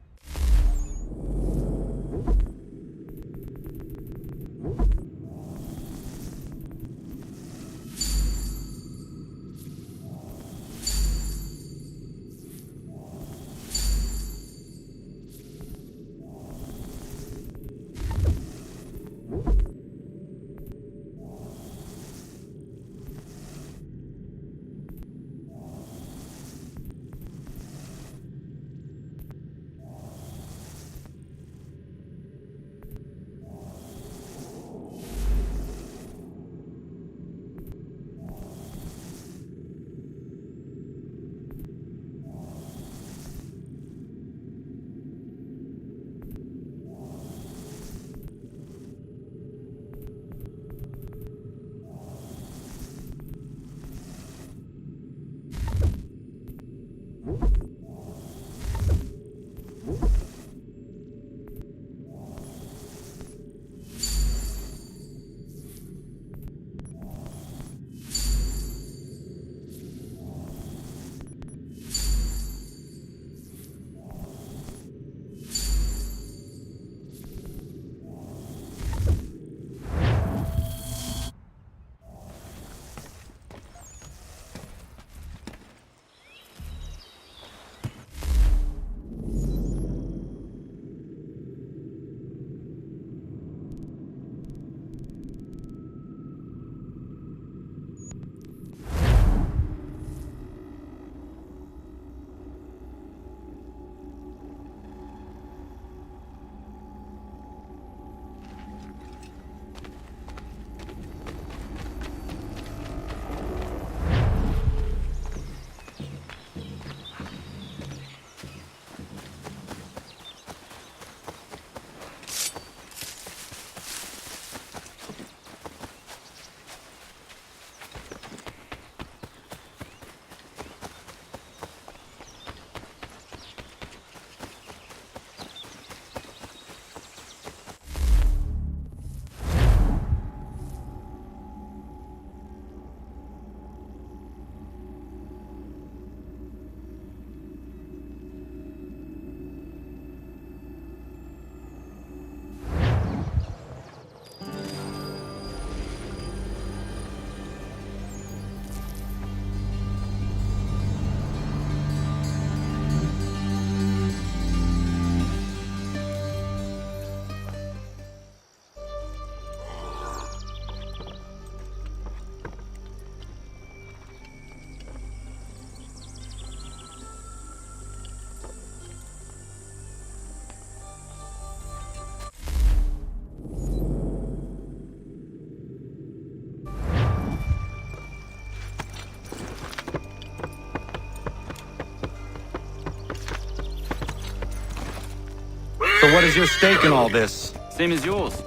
So what is your stake in all this? Same as yours.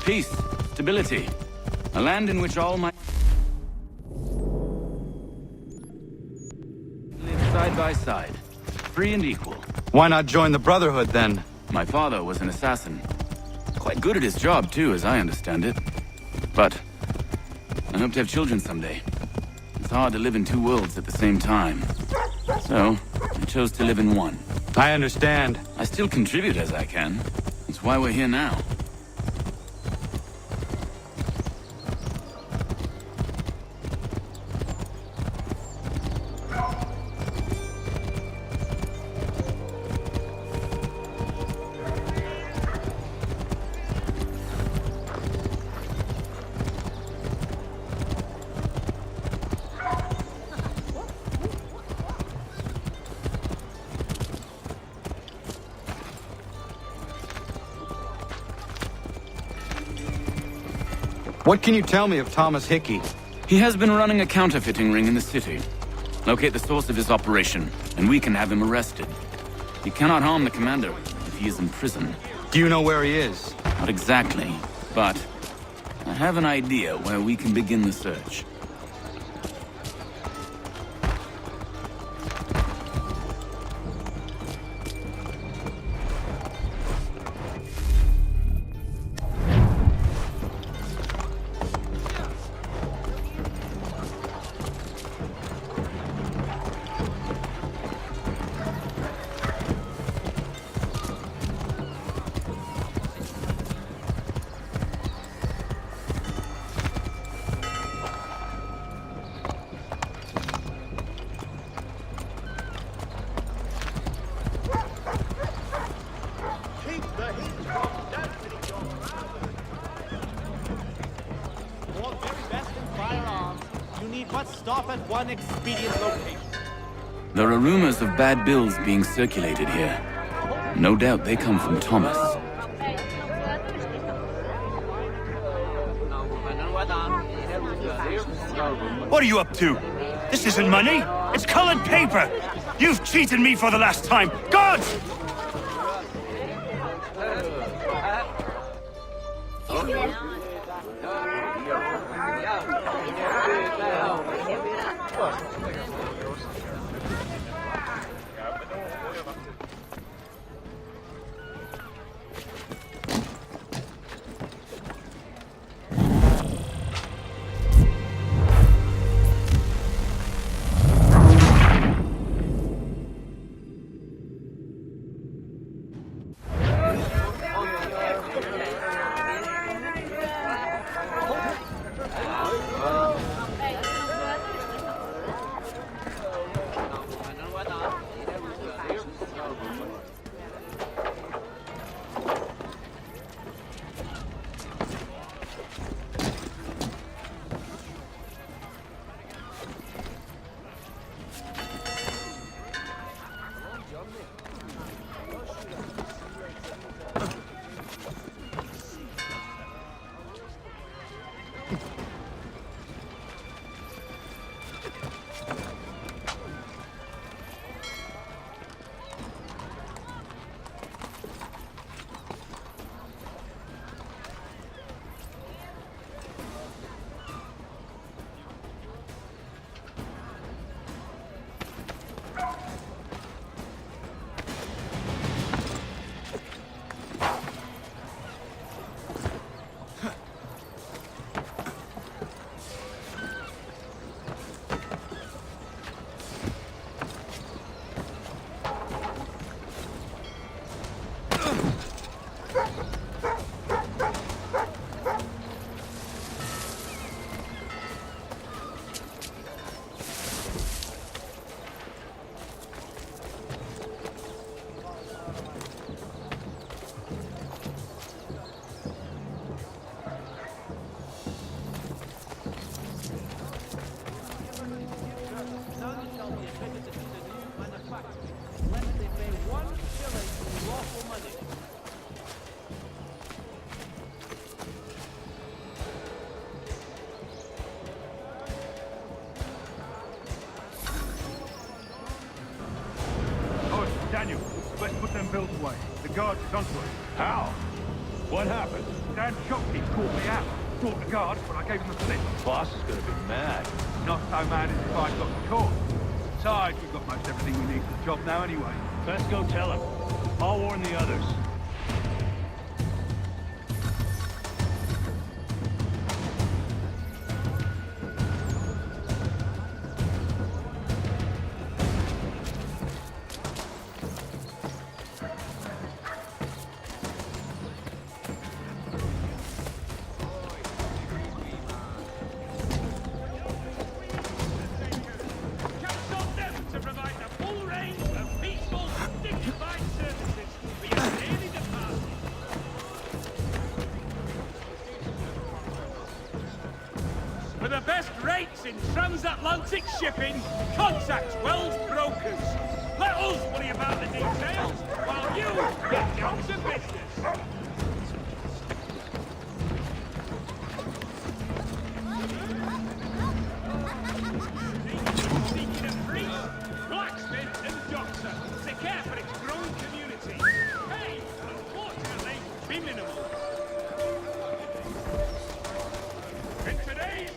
Peace, stability. A land in which all my... live side by side. Free and equal. Why not join the Brotherhood, then? My father was an assassin. Quite good at his job, too, as I understand it. But I hope to have children someday. It's hard to live in two worlds at the same time. So, I chose to live in one. I understand. I still contribute as I can. That's why we're here now. What can you tell me of Thomas Hickey? He has been running a counterfeiting ring in the city. Locate the source of his operation, and we can have him arrested. He cannot harm the commander if he is in prison. Do you know where he is? Not exactly, but I have an idea where we can begin the search. stop at one expedient location. There are rumors of bad bills being circulated here. No doubt they come from Thomas. What are you up to? This isn't money. It's colored paper. You've cheated me for the last time. Gods! Daniel, let's put them bills away. The guards is onto us. How? What happened? Dan's shopkeep called me out. Brought the guards, but I gave him the slip. Boss is gonna be mad. Not so mad as if I got caught. Besides, we've got most everything we need for the job now anyway. Let's go tell him. I'll warn the others. For the best rates in transatlantic shipping, contact Wells Brokers. Let us worry about the details while you get down to business. Seeking a priest, blacksmith and doctor to care for its growing community. Pay, unfortunately, be minimal. In today's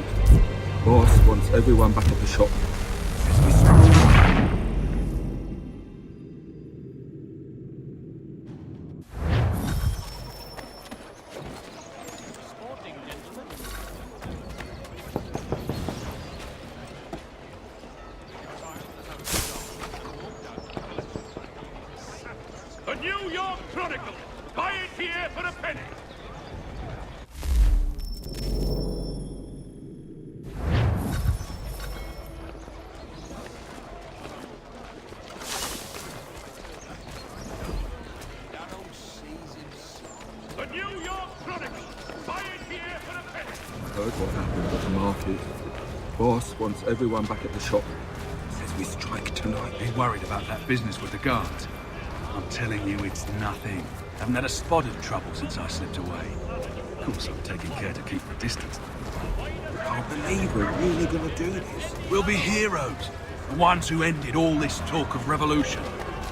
food. Boss wants everyone back at the shop. The New York Chronicle. Buy it here for a penny. The New York Chronicle. Buy it here for a penny. Heard what happened at the market. Boss wants everyone back at the shop. Says we strike tonight. He's worried about that business with the guards. I'm telling you, it's nothing. Haven't had a spot of trouble since I slipped away. Of course, I'm taking care to keep the distance. I can't believe we're really gonna do this. We'll be heroes. The ones who ended all this talk of revolution.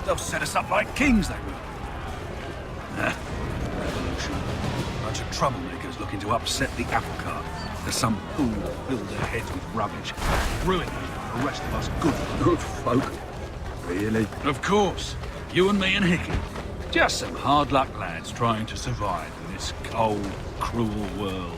They'll set us up like kings, they will. Revolution. Bunch of troublemakers looking to upset the apple cart. There's some fool that filled their heads with rubbish. Ruining the rest of us good folk. Really? Of course. You and me and Hickey. Just some hard luck lads trying to survive in this cold, cruel world.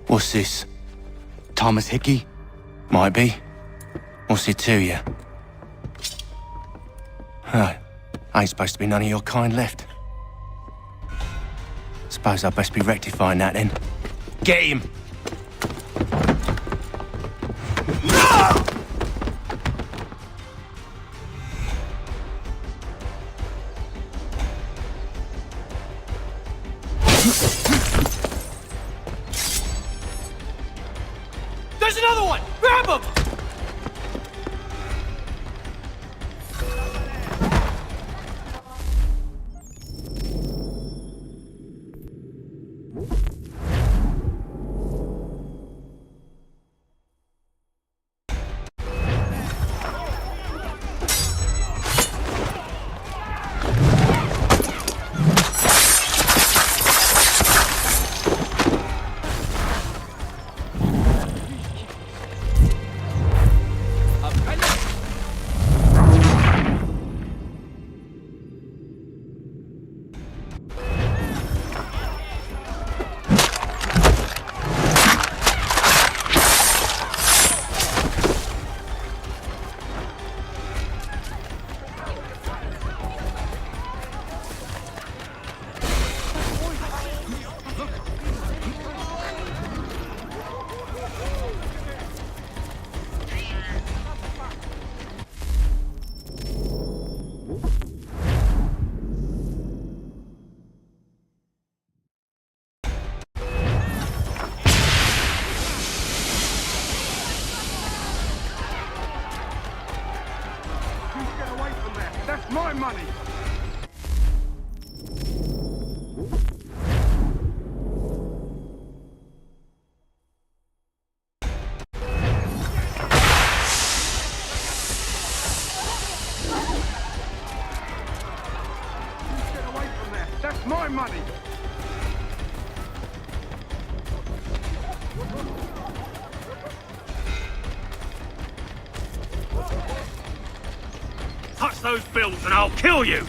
What's this? Thomas Hickey? Might be. What's it to you? Huh. Ain't supposed to be none of your kind left. Suppose I best be rectifying that then. Get him! There's another one! Grab him! That's my money! Get away from there! That's my money! Touch those bills and I'll kill you!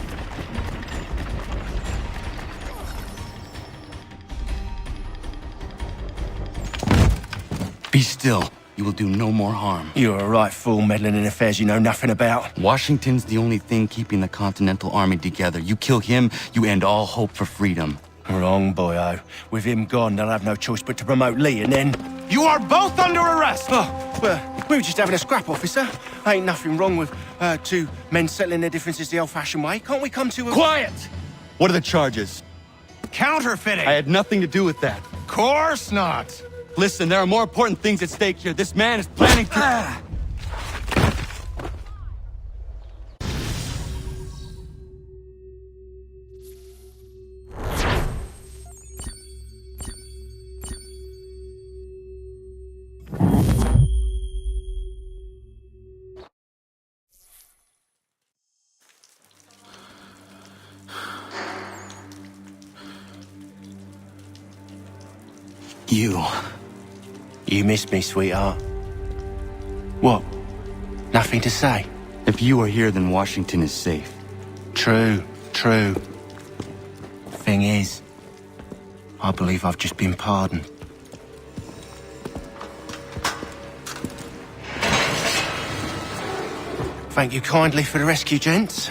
Be still. you will do no more harm. You're a right fool meddling in affairs you know nothing about. Washington's the only thing keeping the Continental Army together. You kill him, you end all hope for freedom. Wrong, boyo. With him gone, they'll have no choice but to promote Lee, and then... You are both under arrest! Oh, well, we were just having a scrap, officer. Ain't nothing wrong with two men settling their differences the old-fashioned way. Can't we come to a... Quiet! What are the charges? Counterfeiting! I had nothing to do with that. Course not! Listen, there are more important things at stake here. This man is planning to... You miss me, sweetheart. What? Nothing to say? If you are here, then Washington is safe. True. Thing is, I believe I've just been pardoned. Thank you kindly for the rescue, gents.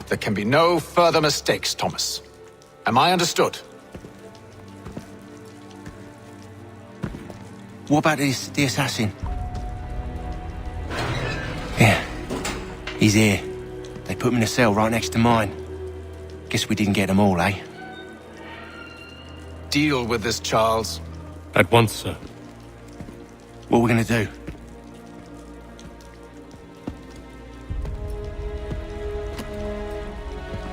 There can be no further mistakes, Thomas. Am I understood? What about the assassin? Yeah, he's here. They put him in a cell right next to mine. Guess we didn't get them all, eh? Deal with this, Charles. At once, sir. What are we gonna do?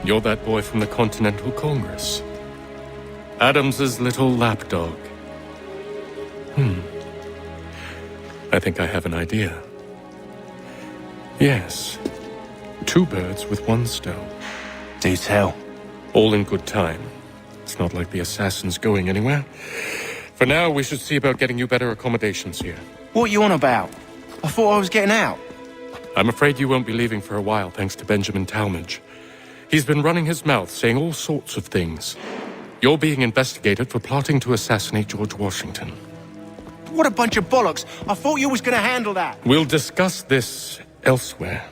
You're that boy from the Continental Congress. Adams's little lapdog. I think I have an idea. Yes. 2 birds with 1 stone. Do tell. All in good time. It's not like the assassin's going anywhere. For now, we should see about getting you better accommodations here. What are you on about? I thought I was getting out. I'm afraid you won't be leaving for a while, thanks to Benjamin Talmadge. He's been running his mouth, saying all sorts of things. You're being investigated for plotting to assassinate George Washington. What a bunch of bollocks. I thought you was gonna handle that. We'll discuss this elsewhere.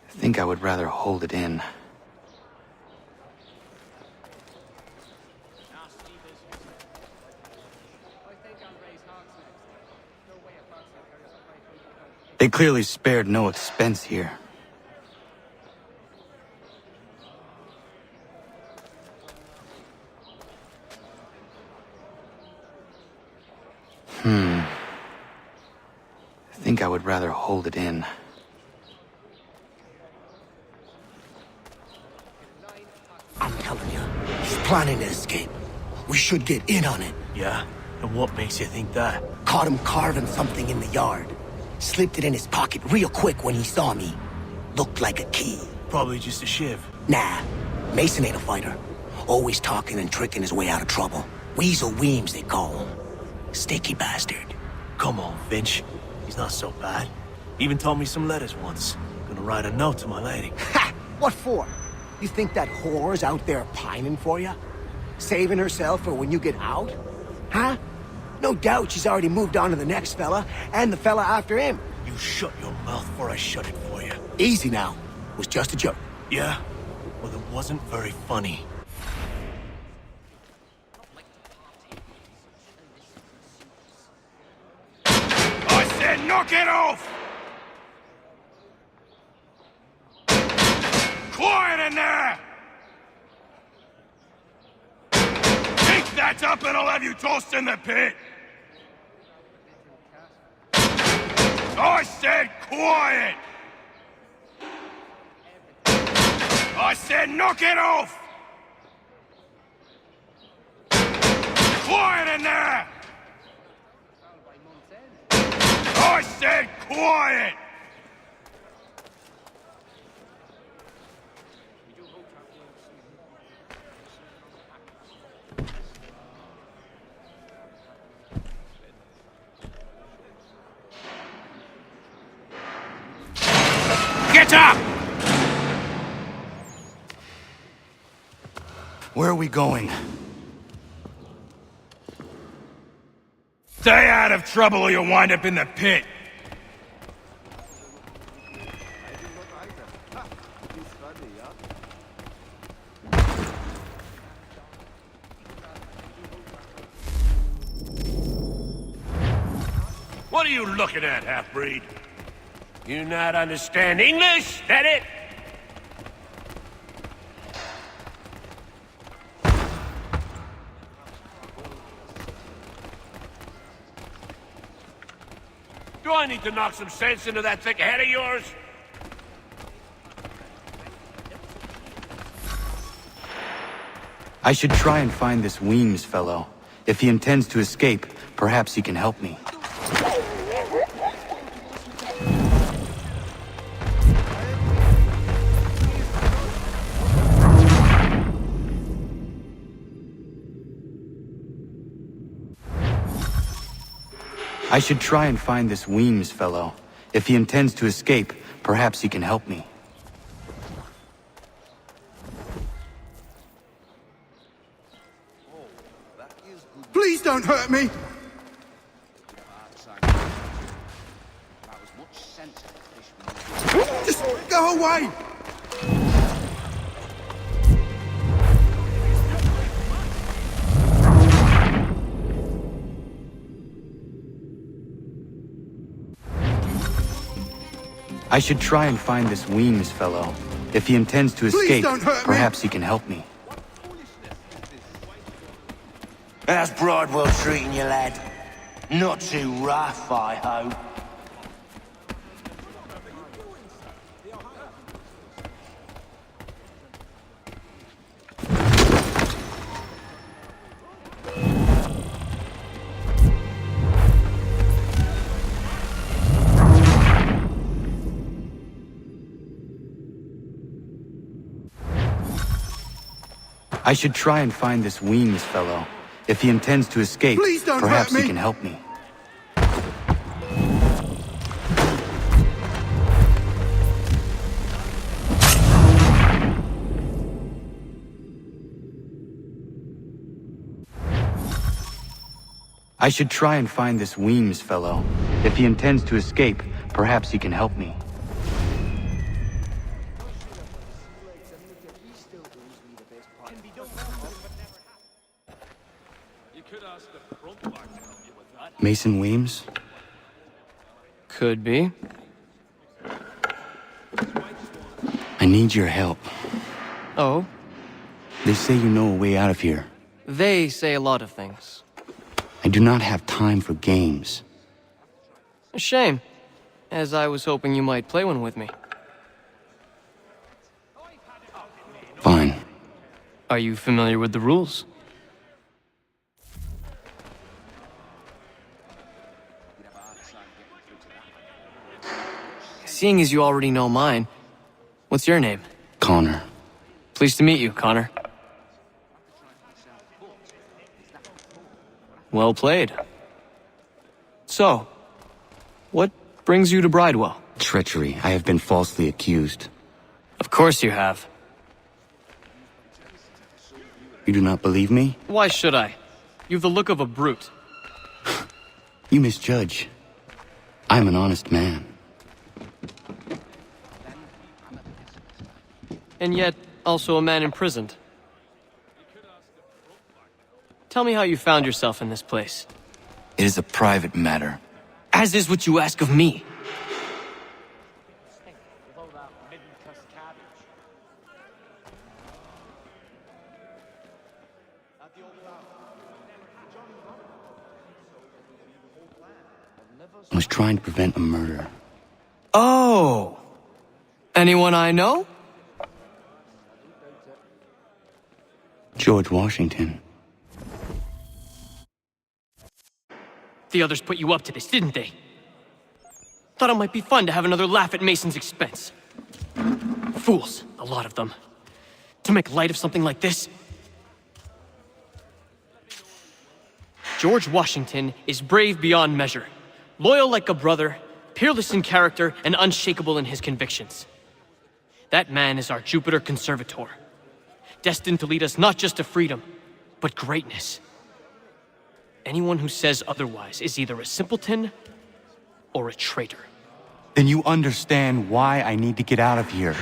I think I would rather hold it in. They clearly spared no expense here. I think I would rather hold it in. I'm telling you, he's planning to escape. We should get in on it. Yeah? And what makes you think that? Caught him carving something in the yard. Slipped it in his pocket real quick when he saw me. Looked like a key. Probably just a shiv. Nah, Mason ain't a fighter. Always talking and tricking his way out of trouble. Weasel Weems, they call him. Sticky bastard. Come on, Finch. He's not so bad. Even taught me some letters once. Gonna write a note to my lady. Ha! What for? You think that whore's out there pining for you? Saving herself for when you get out? Huh? No doubt she's already moved on to the next fella, and the fella after him. You shut your mouth before I shut it for you. Easy now. It was just a joke. Yeah? Well, it wasn't very funny. I said knock it off! Quiet in there! Pick that up and I'll have you tossed in the pit! I said quiet! I said knock it off! Quiet in there! I said quiet! Get up! Where are we going? Stay out of trouble or you'll wind up in the pit. What are you looking at, half-breed? You not understand English? That it? Do I need to knock some sense into that thick head of yours? I should try and find this Weems fellow. If he intends to escape, perhaps he can help me. I should try and find this Weems fellow. If he intends to escape, perhaps he can help me. Please don't hurt me! Just go away! I should try and find this Weems fellow. If he intends to escape, don't hurt me. perhaps he can help me. How's Bridewell treating you, lad? Not too rough, I hope. I should try and find this Weems fellow. If he intends to escape, Please don't perhaps hurt me. he can help me. I should try and find this Weems fellow. If he intends to escape, perhaps he can help me. Mason Weems? Could be. I need your help. Oh? They say you know a way out of here. They say a lot of things. I do not have time for games. A shame, as I was hoping you might play one with me. Fine. Are you familiar with the rules? Seeing as you already know mine, what's your name? Connor. Pleased to meet you, Connor. Well played. So, what brings you to Bridewell? Treachery. I have been falsely accused. Of course you have. You do not believe me? Why should I? You've the look of a brute. You misjudge. I'm an honest man. And yet, also a man imprisoned. Tell me how you found yourself in this place. It is a private matter. As is what you ask of me. I was trying to prevent a murder. Oh! Anyone I know? George Washington. The others put you up to this, didn't they? Thought it might be fun to have another laugh at Mason's expense. Fools, a lot of them. To make light of something like this. George Washington is brave beyond measure, loyal like a brother, peerless in character, and unshakable in his convictions. That man is our Jupiter Conservator, destined to lead us not just to freedom, but greatness. Anyone who says otherwise is either a simpleton or a traitor. Then you understand why I need to get out of here.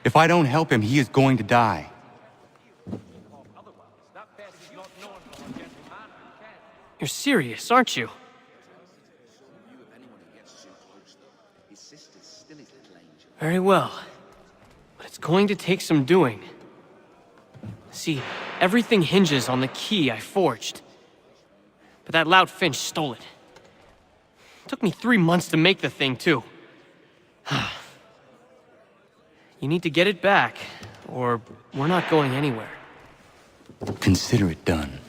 If I don't help him, he is going to die. You're serious, aren't you? Very well. But it's going to take some doing. See, everything hinges on the key I forged. But that loud Finch stole it. Took me 3 months to make the thing, too. You need to get it back, or we're not going anywhere. Consider it done.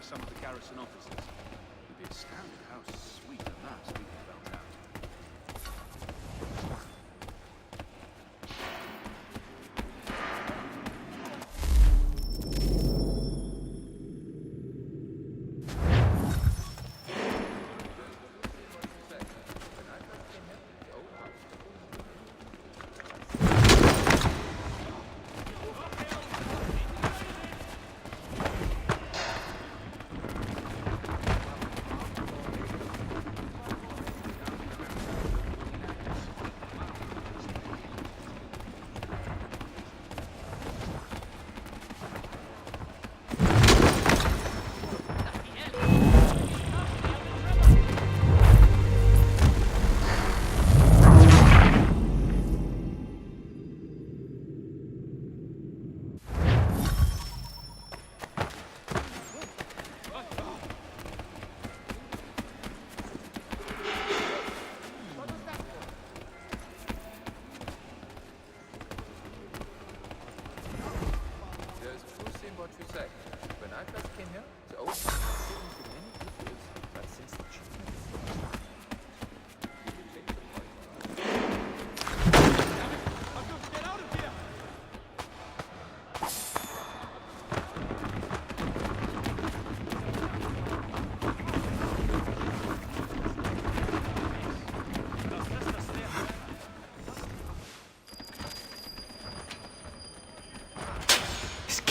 Some of the garrison officers. You'd be astounded how sweet a lass we felt out.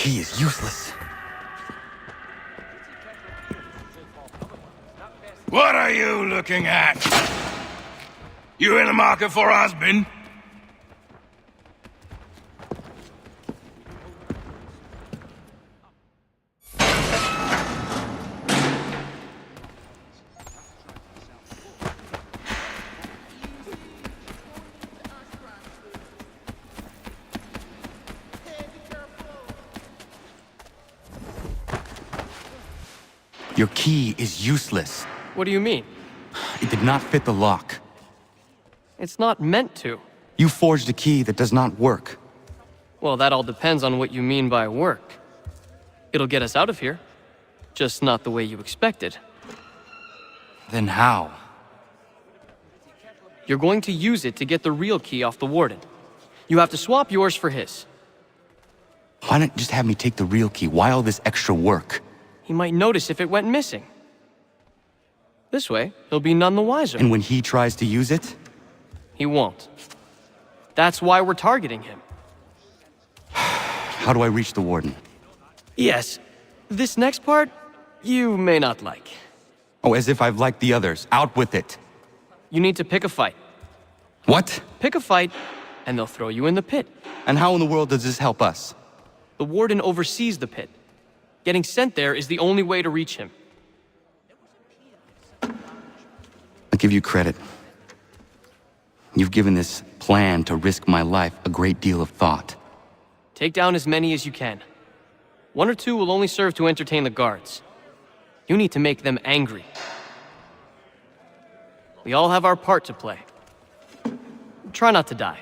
He is useless. What are you looking at? You in the market for a husband? Your key is useless. What do you mean? It did not fit the lock. It's not meant to. You forged a key that does not work. Well, that all depends on what you mean by work. It'll get us out of here. Just not the way you expected. Then how? You're going to use it to get the real key off the Warden. You have to swap yours for his. Why not just have me take the real key? Why all this extra work? He might notice if it went missing. This way, he'll be none the wiser. And when he tries to use it? He won't. That's why we're targeting him. How do I reach the warden? Yes. This next part, you may not like. Oh, as if I've liked the others. Out with it. You need to pick a fight. What? Pick a fight, and they'll throw you in the pit. And how in the world does this help us? The warden oversees the pit. Getting sent there is the only way to reach him. I'll give you credit. You've given this plan to risk my life a great deal of thought. Take down as many as you can. 1 or 2 will only serve to entertain the guards. You need to make them angry. We all have our part to play. Try not to die.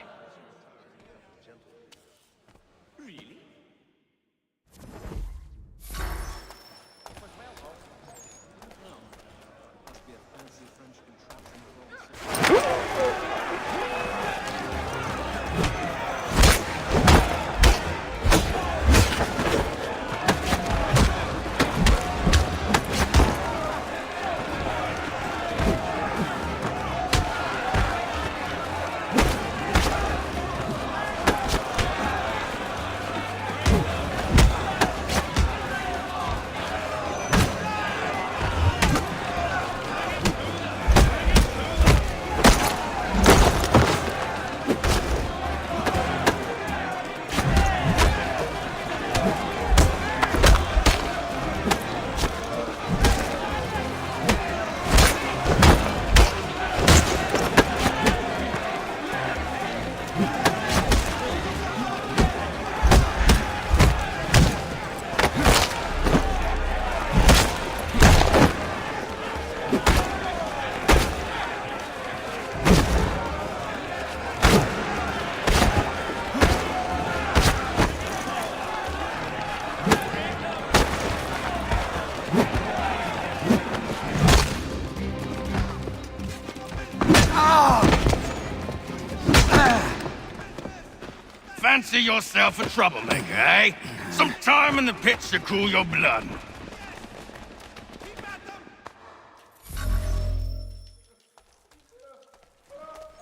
Fancy yourself a troublemaker, eh? Some time in the pits to cool your blood.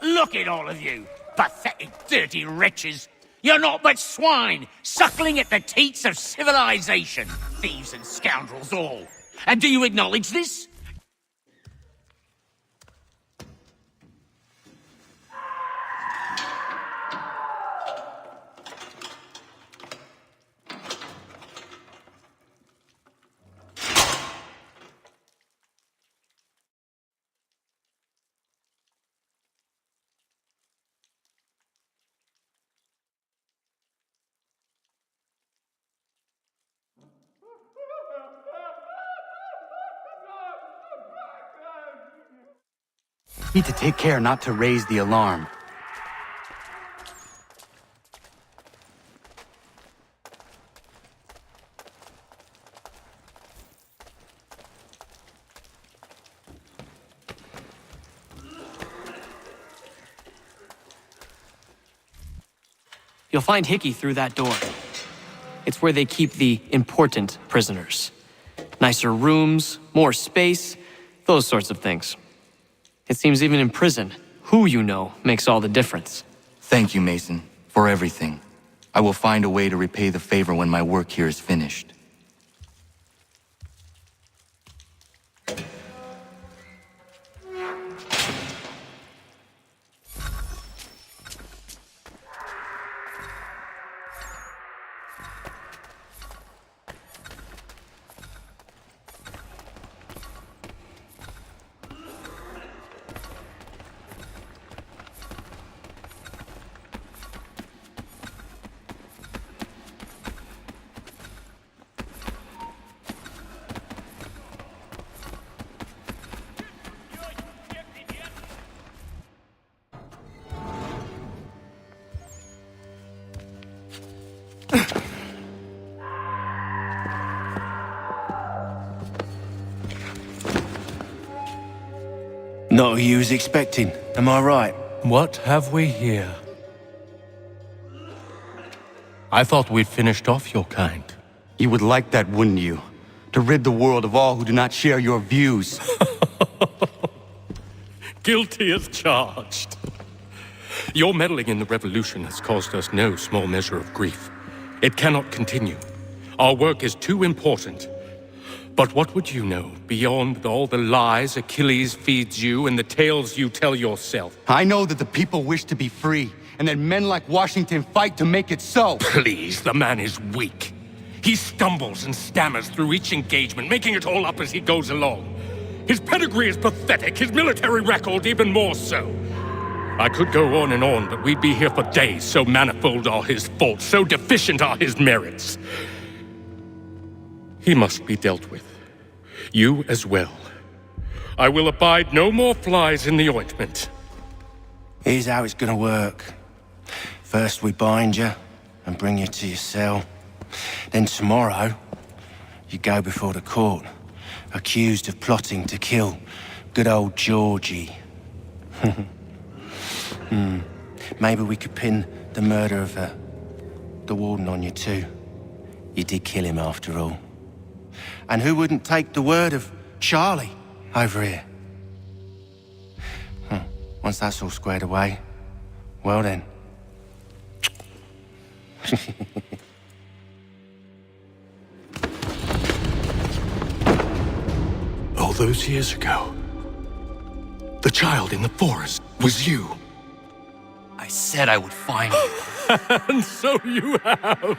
Look at all of you, pathetic, dirty wretches. You're not but swine, suckling at the teats of civilization. Thieves and scoundrels all. And do you acknowledge this? Need to take care not to raise the alarm. You'll find Hickey through that door. It's where they keep the important prisoners. Nicer rooms, more space, those sorts of things. It seems even in prison, who you know makes all the difference. Thank you, Mason, for everything. I will find a way to repay the favor when my work here is finished. Not who you was expecting, am I right? What have we here? I thought we'd finished off your kind. You would like that, wouldn't you? To rid the world of all who do not share your views. Guilty as charged. Your meddling in the revolution has caused us no small measure of grief. It cannot continue. Our work is too important. But what would you know beyond all the lies Achilles feeds you and the tales you tell yourself? I know that the people wish to be free, and that men like Washington fight to make it so. Please, the man is weak. He stumbles and stammers through each engagement, making it all up as he goes along. His pedigree is pathetic, his military record even more so. I could go on and on, but we'd be here for days, so manifold are his faults, so deficient are his merits. He must be dealt with. You as well. I will abide no more flies in the ointment. Here's how it's gonna work. First we bind you and bring you to your cell. Then tomorrow, you go before the court, accused of plotting to kill good old Georgie. Maybe we could pin the murder of the warden on you too. You did kill him after all. And who wouldn't take the word of Charlie over here? Once that's all squared away, well then. All those years ago, the child in the forest was you. I said I would find you. And so you have.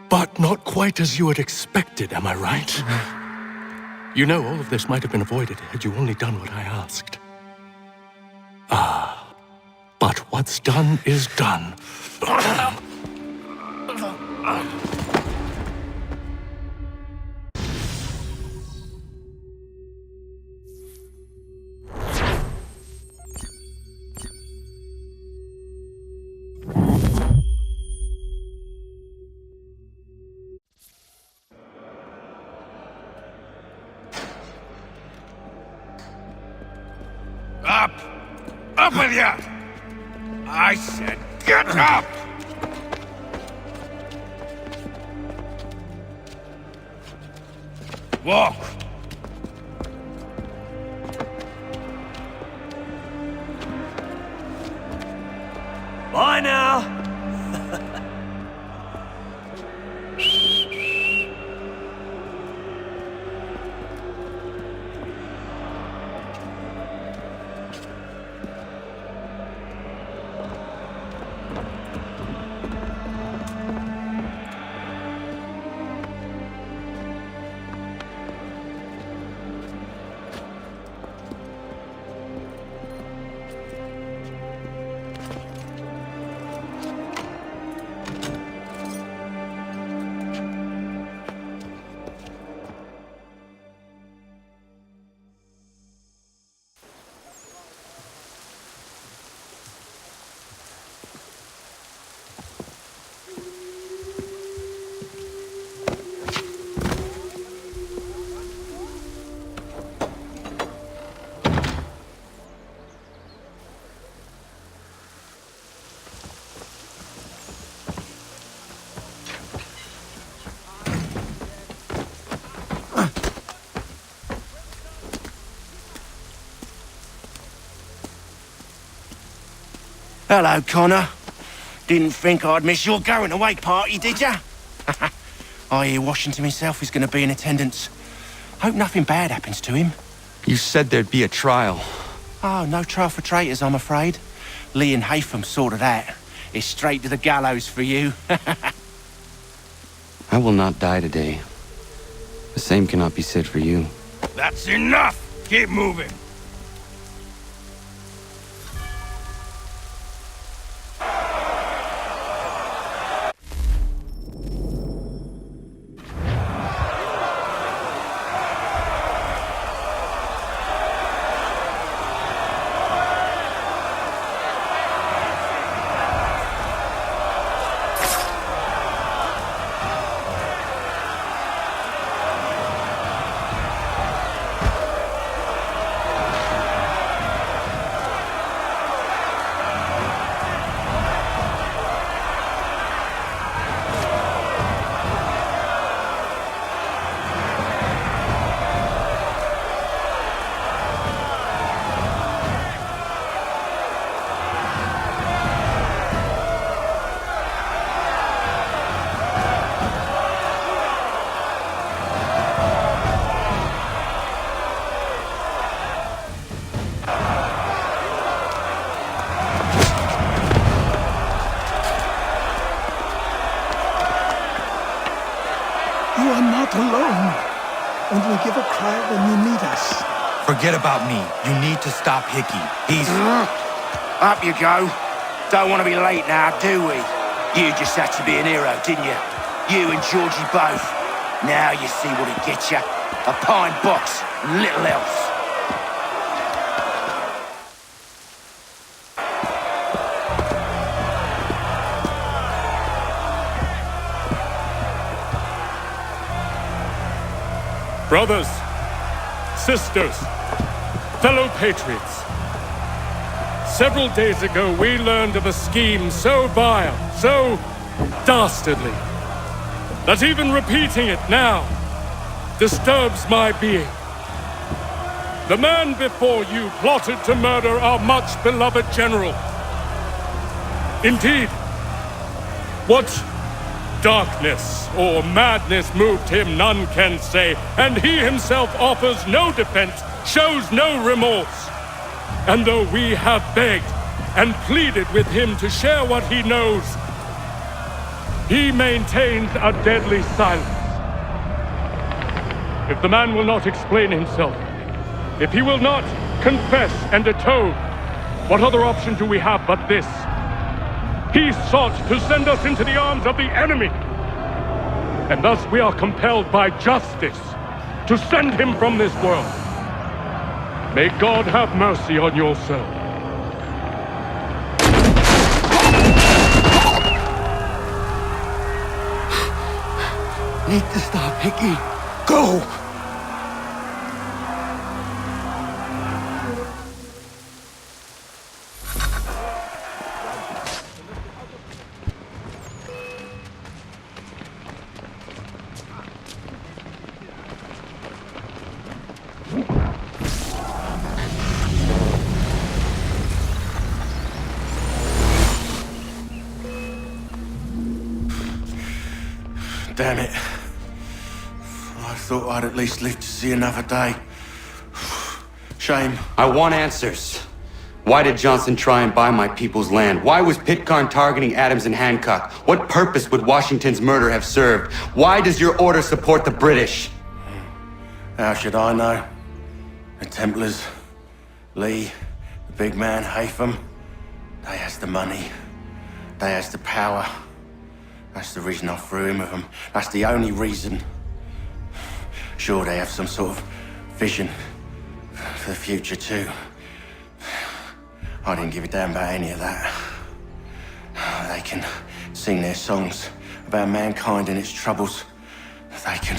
But not quite as you had expected, am I right? You know, all of this might have been avoided had you only done what I asked. But what's done is done. Up! Up with you! I said get up! Walk! Bye now! Hello, Connor. Didn't think I'd miss your going-away party, did ya? I hear Washington himself is going to be in attendance. Hope nothing bad happens to him. You said there'd be a trial. Oh, no trial for traitors, I'm afraid. Lee and Haytham sorted that. It's straight to the gallows for you. I will not die today. The same cannot be said for you. That's enough! Keep moving! Only give a cry when you need us. Forget about me. You need to stop Hickey. He's... Up you go. Don't want to be late now, do we? You just had to be an hero, didn't you? You and Georgie both. Now you see what it gets you. A pine box, little else. Brothers, sisters, fellow patriots. Several days ago, we learned of a scheme so vile, so dastardly, that even repeating it now disturbs my being. The man before you plotted to murder our much-beloved general. Indeed, what darkness or madness moved him, none can say, and he himself offers no defense, shows no remorse. And though we have begged and pleaded with him to share what he knows, he maintains a deadly silence. If the man will not explain himself, if he will not confess and atone, what other option do we have but this? He sought to send us into the arms of the enemy. And thus we are compelled by justice to send him from this world. May God have mercy on your soul. Need to stop, Hickey. Go! Damn it. I thought I'd at least live to see another day. Shame. I want answers. Why did Johnson try and buy my people's land? Why was Pitcairn targeting Adams and Hancock? What purpose would Washington's murder have served? Why does your order support the British? How should I know? The Templars, Lee, the big man, Haytham, they has the money. They has the power. That's the reason I threw in with them. That's the only reason. Sure, they have some sort of vision for the future too. I didn't give a damn about any of that. They can sing their songs about mankind and its troubles. They can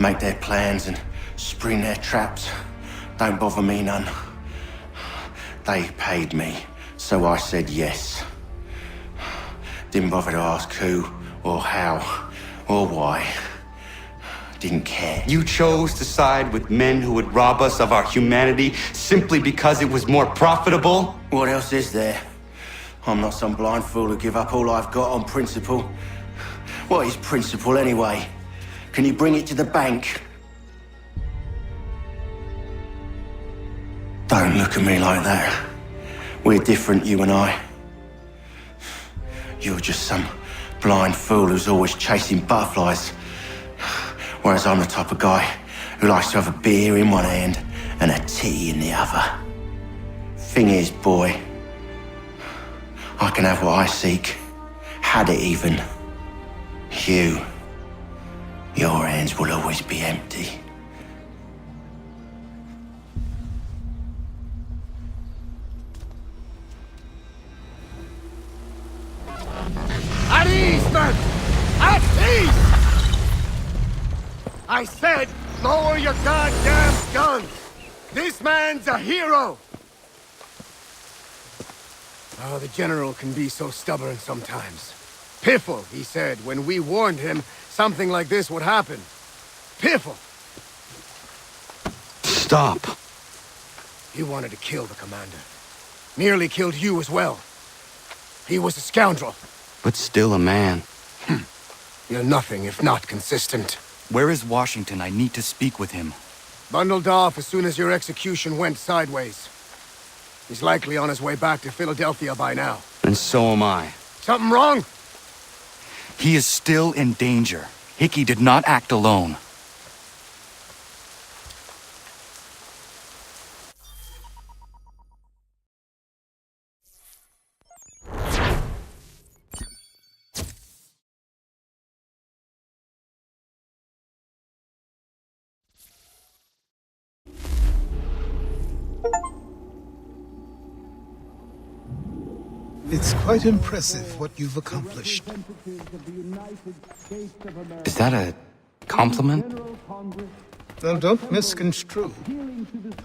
make their plans and spring their traps. Don't bother me none. They paid me, so I said yes. Didn't bother to ask who, or how, or why. Didn't care. You chose to side with men who would rob us of our humanity simply because it was more profitable? What else is there? I'm not some blind fool who give up all I've got on principle. What is principle anyway? Can you bring it to the bank? Don't look at me like that. We're different, you and I. You're just some blind fool who's always chasing butterflies. Whereas I'm the type of guy who likes to have a beer in one hand and a tea in the other. Thing is, boy, I can have what I seek. Had it even. Your hands will always be empty. At ease, men! At ease! I said, lower your goddamn guns! This man's a hero! Oh, the General can be so stubborn sometimes. Piffle, he said, when we warned him something like this would happen. Piffle! Stop. He wanted to kill the commander. Nearly killed you as well. He was a scoundrel. But still a man. You're nothing if not consistent. Where is Washington? I need to speak with him. Bundled off as soon as your execution went sideways. He's likely on his way back to Philadelphia by now. And so am I. Something wrong? He is still in danger. Hickey did not act alone. It's quite impressive what you've accomplished. Is that a compliment? Now, don't misconstrue.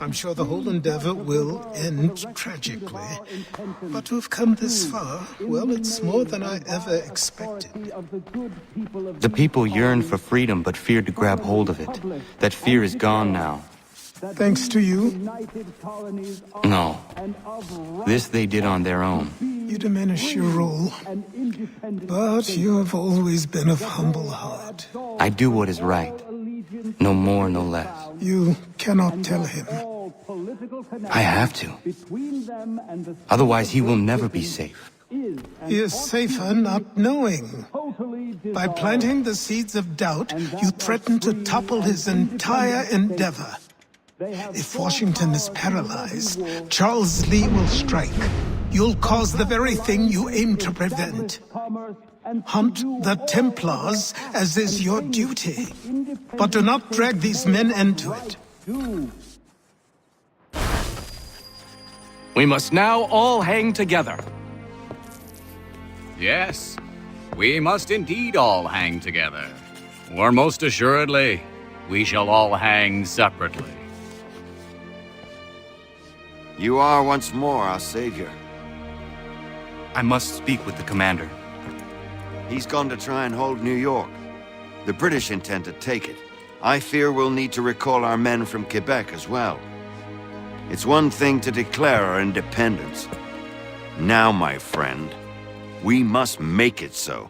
I'm sure the whole endeavor will end tragically. But to have come this far, well, it's more than I ever expected. The people yearn for freedom but feared to grab hold of it. That fear is gone now. Thanks to you? No. This they did on their own. You diminish your role. But you have always been of humble heart. I do what is right. No more, no less. You cannot tell him. I have to. Otherwise, he will never be safe. He is safer not knowing. By planting the seeds of doubt, you threaten to topple his entire endeavor. If Washington is paralyzed, Charles Lee will strike. You'll cause the very thing you aim to prevent. Hunt the Templars, as is your duty. But do not drag these men into it. We must now all hang together. Yes, we must indeed all hang together. Or most assuredly, we shall all hang separately. You are once more our savior. I must speak with the commander. He's gone to try and hold New York. The British intend to take it. I fear we'll need to recall our men from Quebec as well. It's one thing to declare our independence. Now, my friend, we must make it so.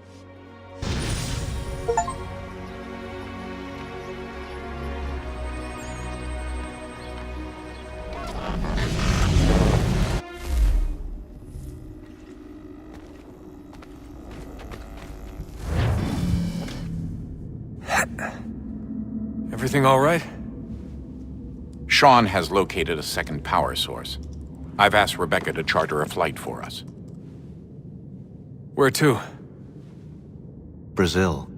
Everything all right? Sean has located a second power source. I've asked Rebecca to charter a flight for us. Where to? Brazil.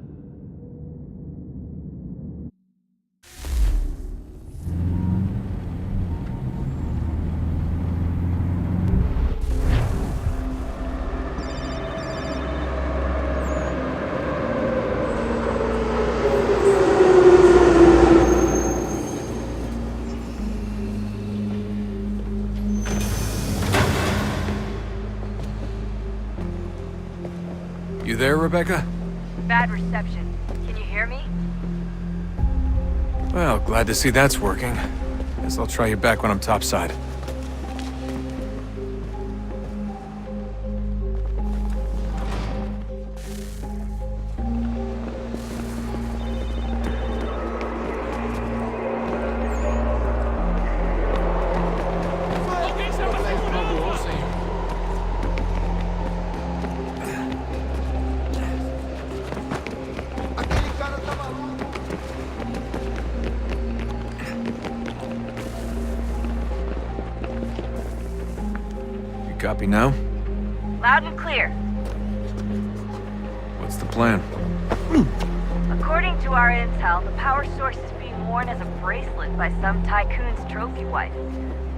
You there, Rebecca? Bad reception. Can you hear me? Well, glad to see that's working. Guess I'll try you back when I'm topside. Copy now? Loud and clear. What's the plan? According to our intel, the power source is being worn as a bracelet by some tycoon's trophy wife.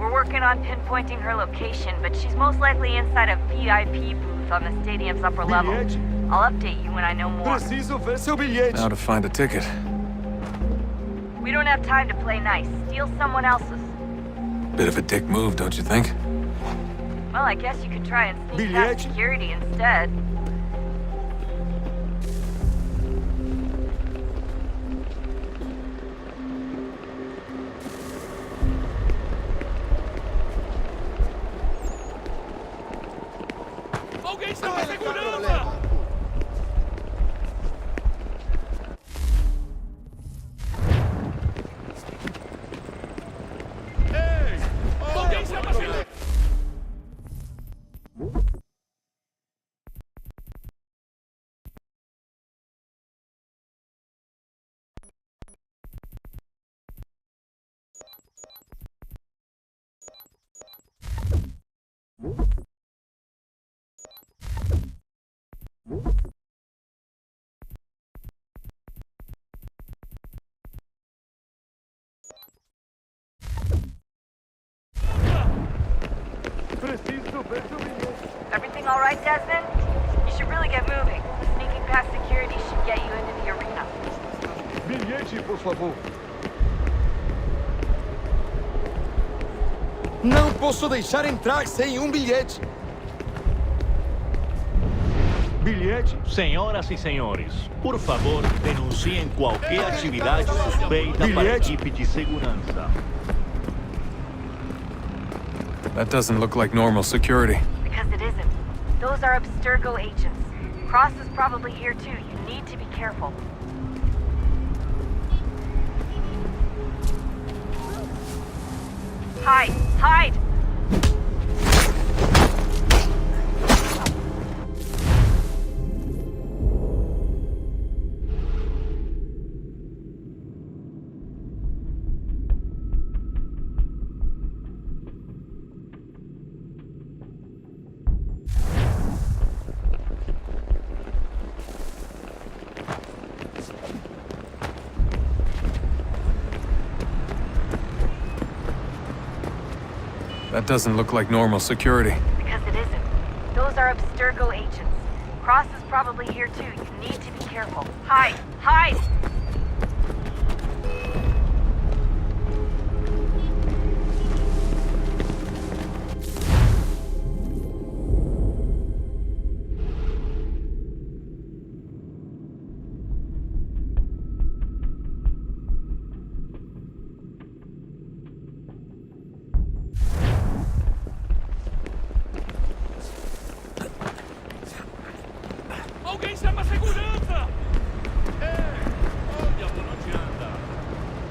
We're working on pinpointing her location, but she's most likely inside a VIP booth on the stadium's upper level. I'll update you when I know more. Now to find a ticket. We don't have time to play nice. Steal someone else's. Bit of a dick move, don't you think? Well, I guess you could try and sneak past security instead. all right, Desmond? You should really get moving. Sneaking past security should get you into the arena. Bilhete, por favor. Não posso deixar entrar sem bilhete. Bilhete? Senhoras e senhores, por favor, denunciem qualquer atividade suspeita para a equipe de segurança. That doesn't look like normal security. Because it isn't. Those are Abstergo agents. Cross is probably here too. You need to be careful. Hide! Hide! That doesn't look like normal security. Because it isn't. Those are Abstergo agents. Cross is probably here too. You need to be careful. Hide! Hide!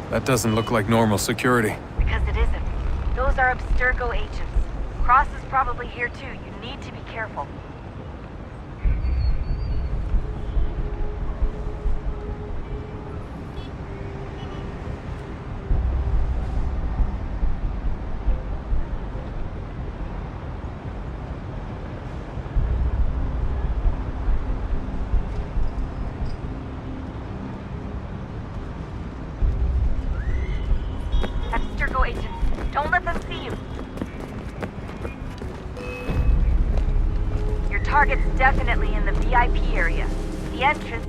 That doesn't look like normal security. Because it isn't. Those are Abstergo agents. Cross is probably here too. You need to be careful. Abstergo agents, don't let them see you. Your target's definitely in the VIP area. The entrance...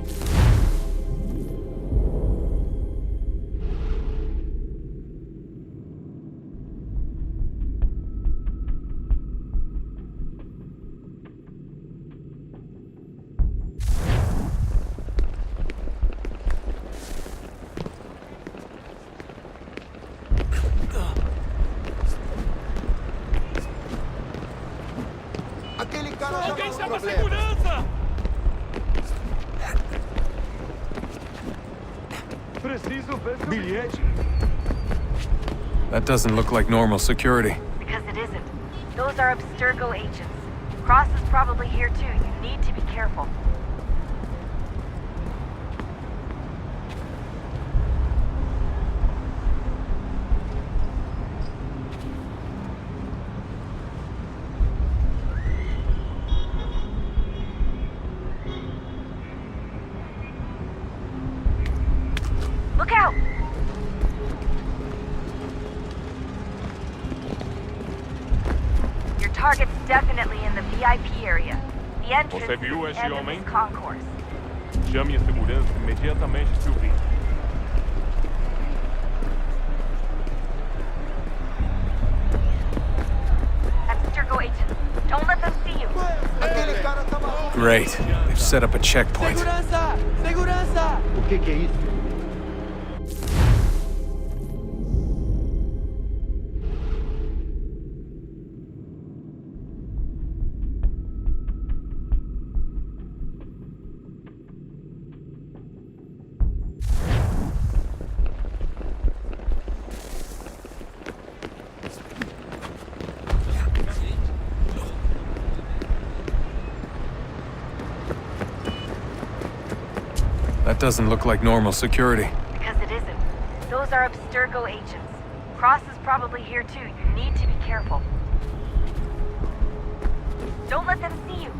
Alguém chama segurança! Preciso ver bilhete. That doesn't look like normal security. Because it isn't. Those are Abstergo agents. Cross is probably here too. You need to be careful. Look out! Your target's definitely in the VIP area. The entrance Você viu is esse end of homem? this concourse. Chame a segurança imediatamente se o vir. Abstergo agents, don't let them see you. Great. They've set up a checkpoint. Segurança! Segurança! O que é isso? That doesn't look like normal security. Because it isn't. Those are Abstergo agents. Cross is probably here too. You need to be careful. Don't let them see you.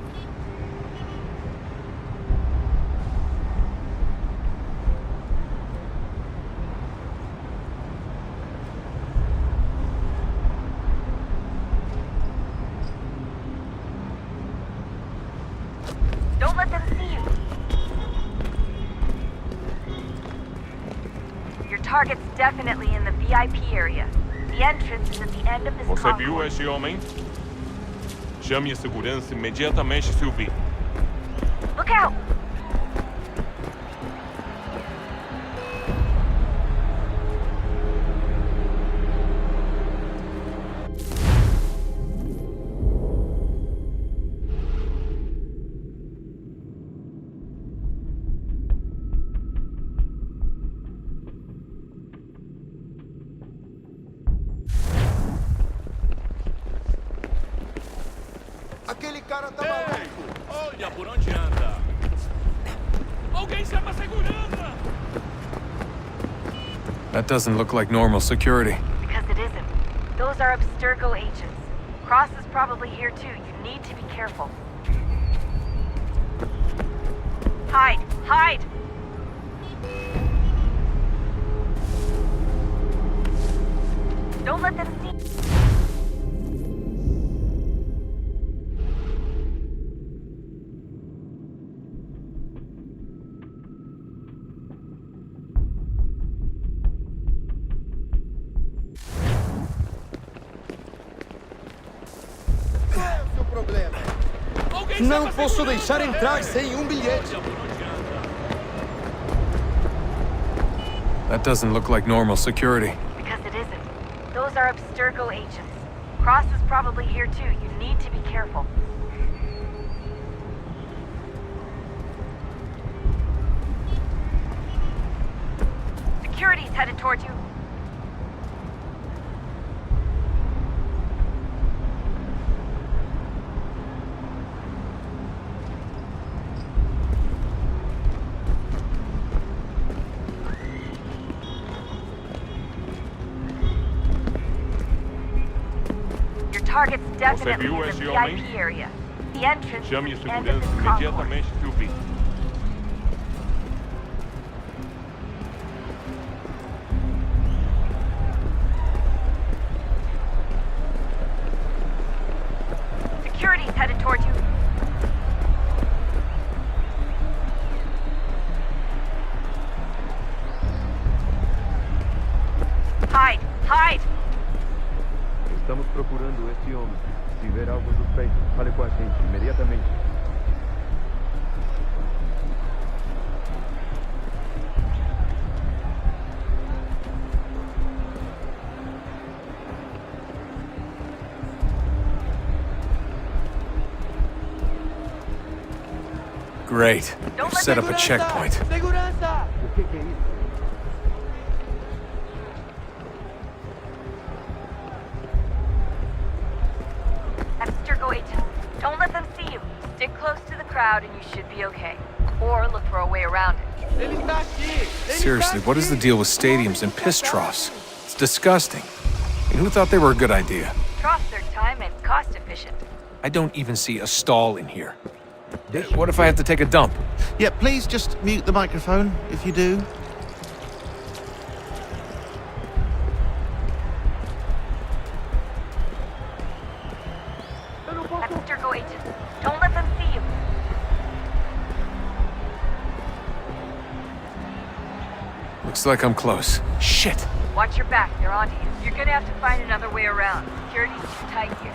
target's definitely in the VIP area. The entrance is at the end of this Você viu concourse. este homem? Chame a segurança imediatamente se o vir. Look out! Aquele cara tá maluco! Olha por onde anda. Alguém chama a segurança! That doesn't look like normal security. Because it isn't. Those are Abstergo agents. Cross is probably here too. You need to be careful. Hide! Hide! Don't let them see. Não posso deixar entrar sem bilhete. That doesn't look like normal security. Because it isn't. Those are Abstergo agents. Cross is probably here too. You need to be careful. Security's headed towards you. Target's definitely in the VIP area. The entrance Chame a is the end of segurança this concourse. imediatamente se o vir. Security's headed towards you. Hide! Hide! Estamos procurando este homem. Se ver algo suspeito, fale com a gente imediatamente. Great. We've set up a checkpoint. Segurança! O que é isso? Abstergo agents. Don't let them see you. Stick close to the crowd and you should be okay. Or look for a way around it. Ele está aqui! Seriously, what is the deal with stadiums and piss troughs? It's disgusting. And who thought they were a good idea? Troughs are time and cost efficient. I don't even see a stall in here. What if I have to take a dump? Yeah, please just mute the microphone if you do. Abstergo agents. Don't let them see you. Looks like I'm close. Shit! Watch your back, they're onto you. You're gonna have to find another way around. Security's too tight here.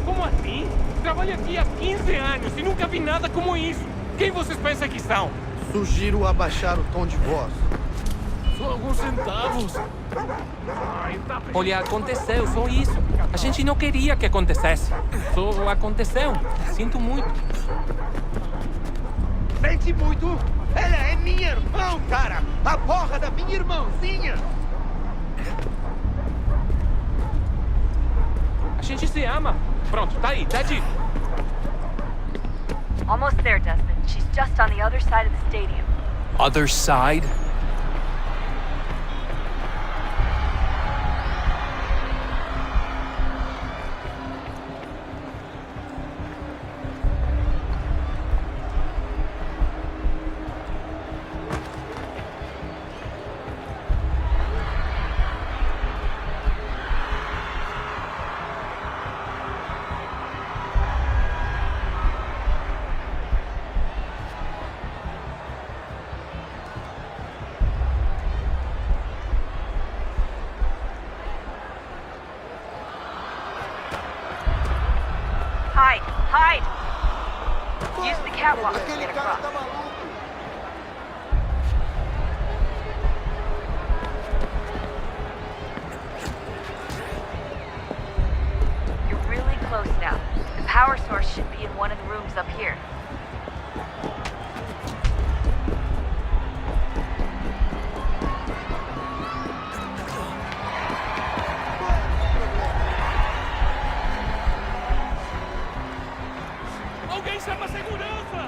Como assim? Trabalho aqui há 15 anos e nunca vi nada como isso. Quem vocês pensam que são? Sugiro abaixar o tom de voz. Só alguns centavos. Olha, aconteceu, só isso. A gente não queria que acontecesse. Só aconteceu. Sinto muito. Sente muito? Ela é minha irmã, cara! A porra da minha irmãzinha! A gente se ama. Pronto, tá aí, tá dito. Almost there, Dustin. She's just on the other side of the stadium. Other side? catwalk to get across. You're really close now. The power source should be in one of the rooms up here. Alguém chama a segurança!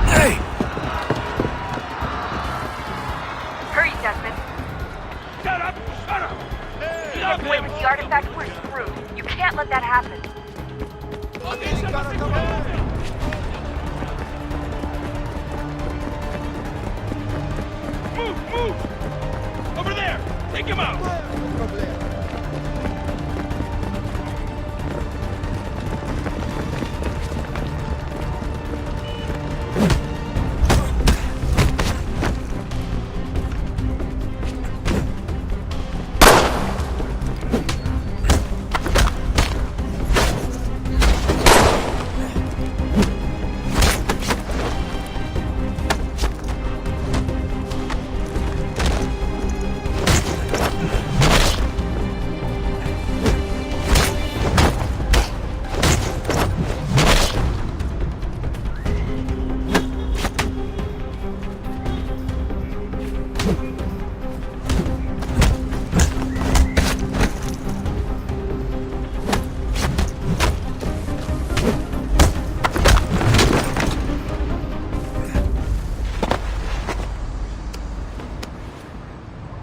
Hey! Hurry, Desmond. Shut up! Shut up! If he gets away with the artifact, we're screwed. You can't let that happen. Alguém chama a segurança! Move! Over there! Take him out!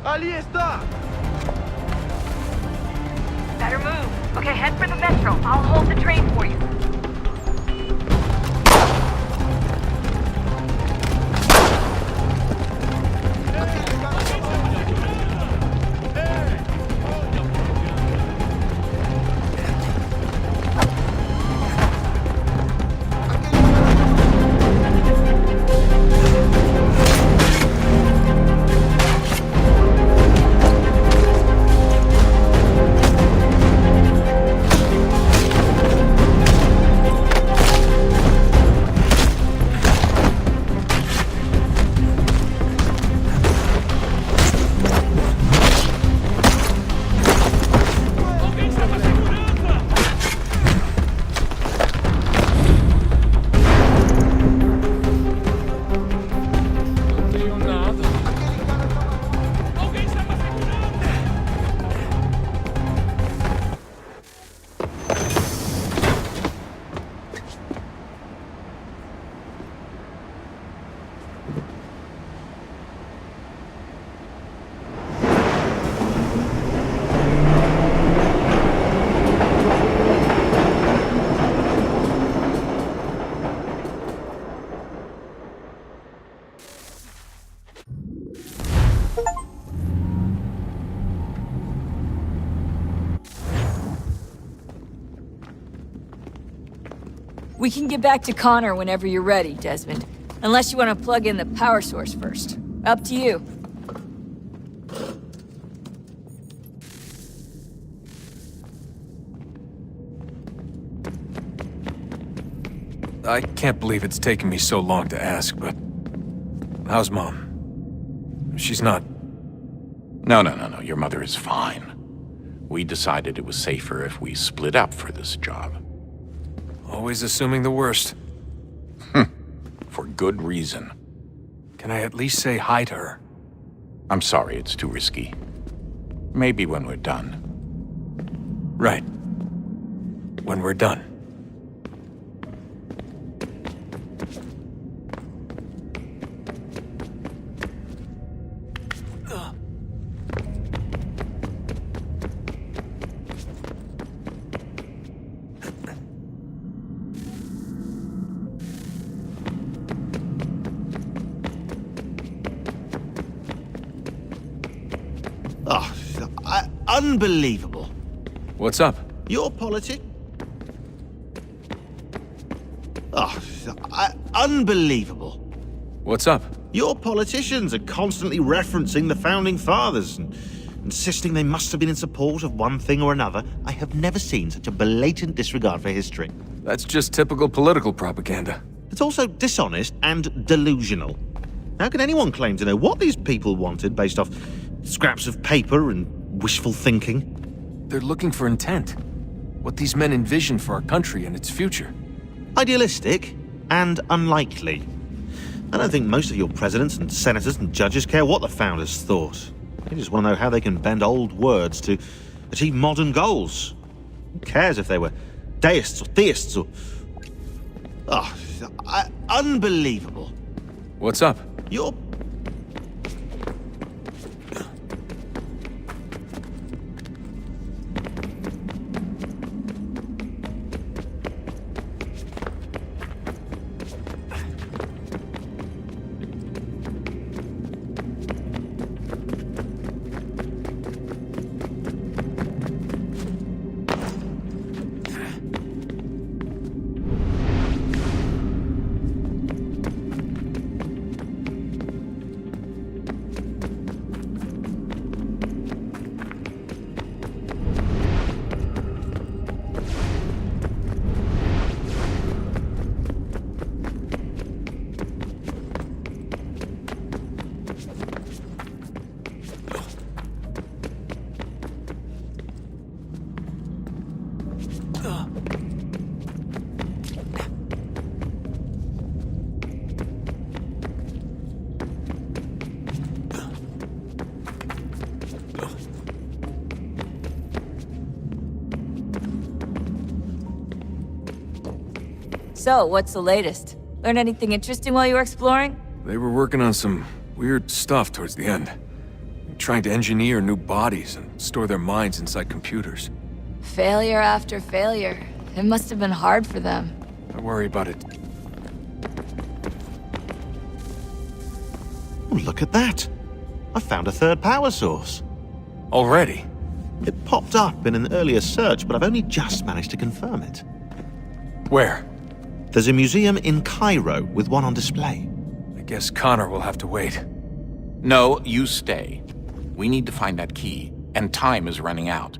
Ali está! Better move. Okay, head for the metro. I'll hold the train for you. We can get back to Connor whenever you're ready, Desmond. Unless you want to plug in the power source first. Up to you. I can't believe it's taken me so long to ask, but... how's Mom? She's not... No. Your mother is fine. We decided it was safer if we split up for this job. Always assuming the worst. For good reason. Can I at least say hi to her? I'm sorry, it's too risky. Maybe when we're done. Right. When we're done. Unbelievable. What's up? Your politics? Oh, unbelievable. What's up? Your politicians are constantly referencing the Founding Fathers and insisting they must have been in support of one thing or another. I have never seen such a blatant disregard for history. That's just typical political propaganda. It's also dishonest and delusional. How can anyone claim to know what these people wanted based off scraps of paper and wishful thinking? They're looking for intent. What these men envision for our country and its future. Idealistic and unlikely. I don't think most of your presidents and senators and judges care what the founders thought. They just want to know how they can bend old words to achieve modern goals. Who cares if they were deists or theists or... Oh, unbelievable. What's up? You're... So, what's the latest? Learn anything interesting while you were exploring? They were working on some weird stuff towards the end. Trying to engineer new bodies and store their minds inside computers. Failure after failure. It must have been hard for them. I worry about it. Oh, look at that. I found a third power source. Already? It popped up in an earlier search, but I've only just managed to confirm it. Where? There's a museum in Cairo with one on display. I guess Connor will have to wait. No, you stay. We need to find that key, and time is running out.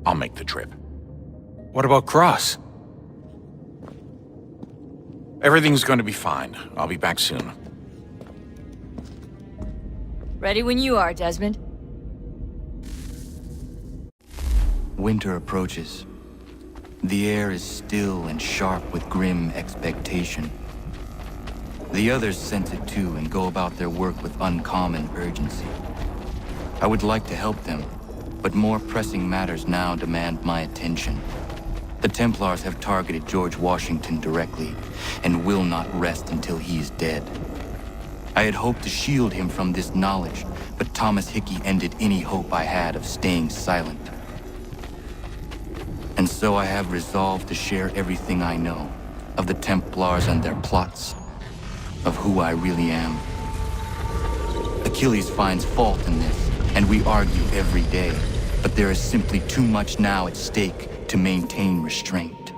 I'll make the trip. What about Cross? Everything's going to be fine. I'll be back soon. Ready when you are, Desmond. Winter approaches. The air is still and sharp with grim expectation. The others sense it too and go about their work with uncommon urgency. I would like to help them, but more pressing matters now demand my attention. The Templars have targeted George Washington directly, and will not rest until he is dead. I had hoped to shield him from this knowledge, but Thomas Hickey ended any hope I had of staying silent. And so I have resolved to share everything I know of the Templars and their plots, of who I really am. Achilles finds fault in this, and we argue every day, but there is simply too much now at stake to maintain restraint.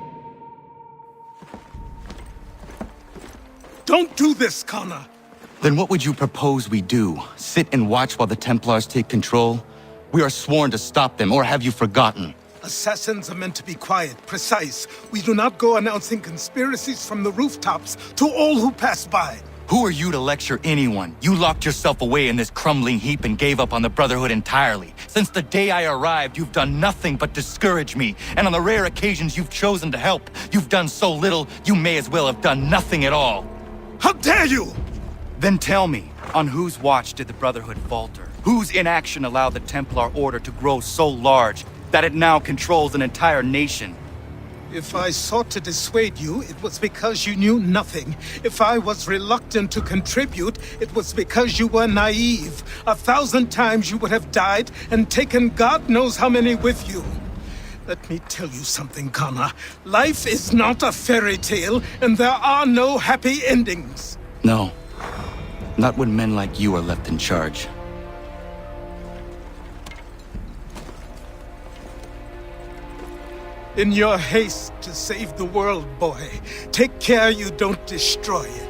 Don't do this, Connor! Then what would you propose we do? Sit and watch while the Templars take control? We are sworn to stop them, or have you forgotten? Assassins are meant to be quiet, precise. We do not go announcing conspiracies from the rooftops to all who pass by. Who are you to lecture anyone? You locked yourself away in this crumbling heap and gave up on the Brotherhood entirely. Since the day I arrived, you've done nothing but discourage me. And on the rare occasions you've chosen to help, you've done so little, you may as well have done nothing at all. How dare you! Then tell me, on whose watch did the Brotherhood falter? Whose inaction allowed the Templar Order to grow so large that it now controls an entire nation? If I sought to dissuade you, it was because you knew nothing. If I was reluctant to contribute, it was because you were naive. 1,000 times you would have died and taken God knows how many with you. Let me tell you something, Connor. Life is not a fairy tale, and there are no happy endings. No. Not when men like you are left in charge. In your haste to save the world, boy, take care you don't destroy it.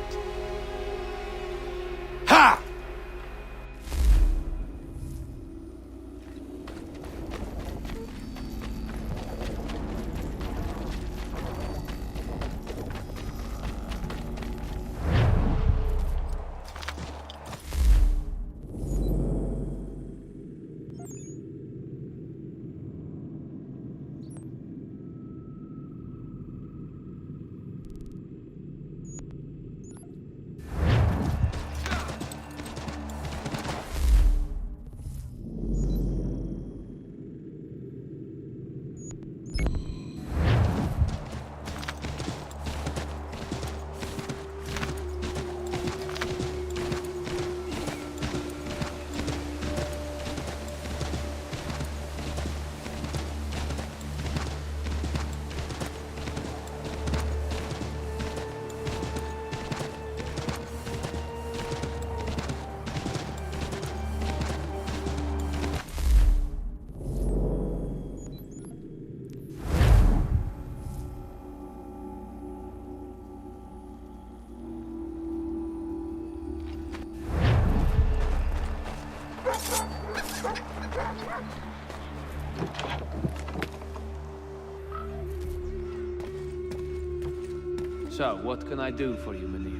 So, what can I do for you, Manise?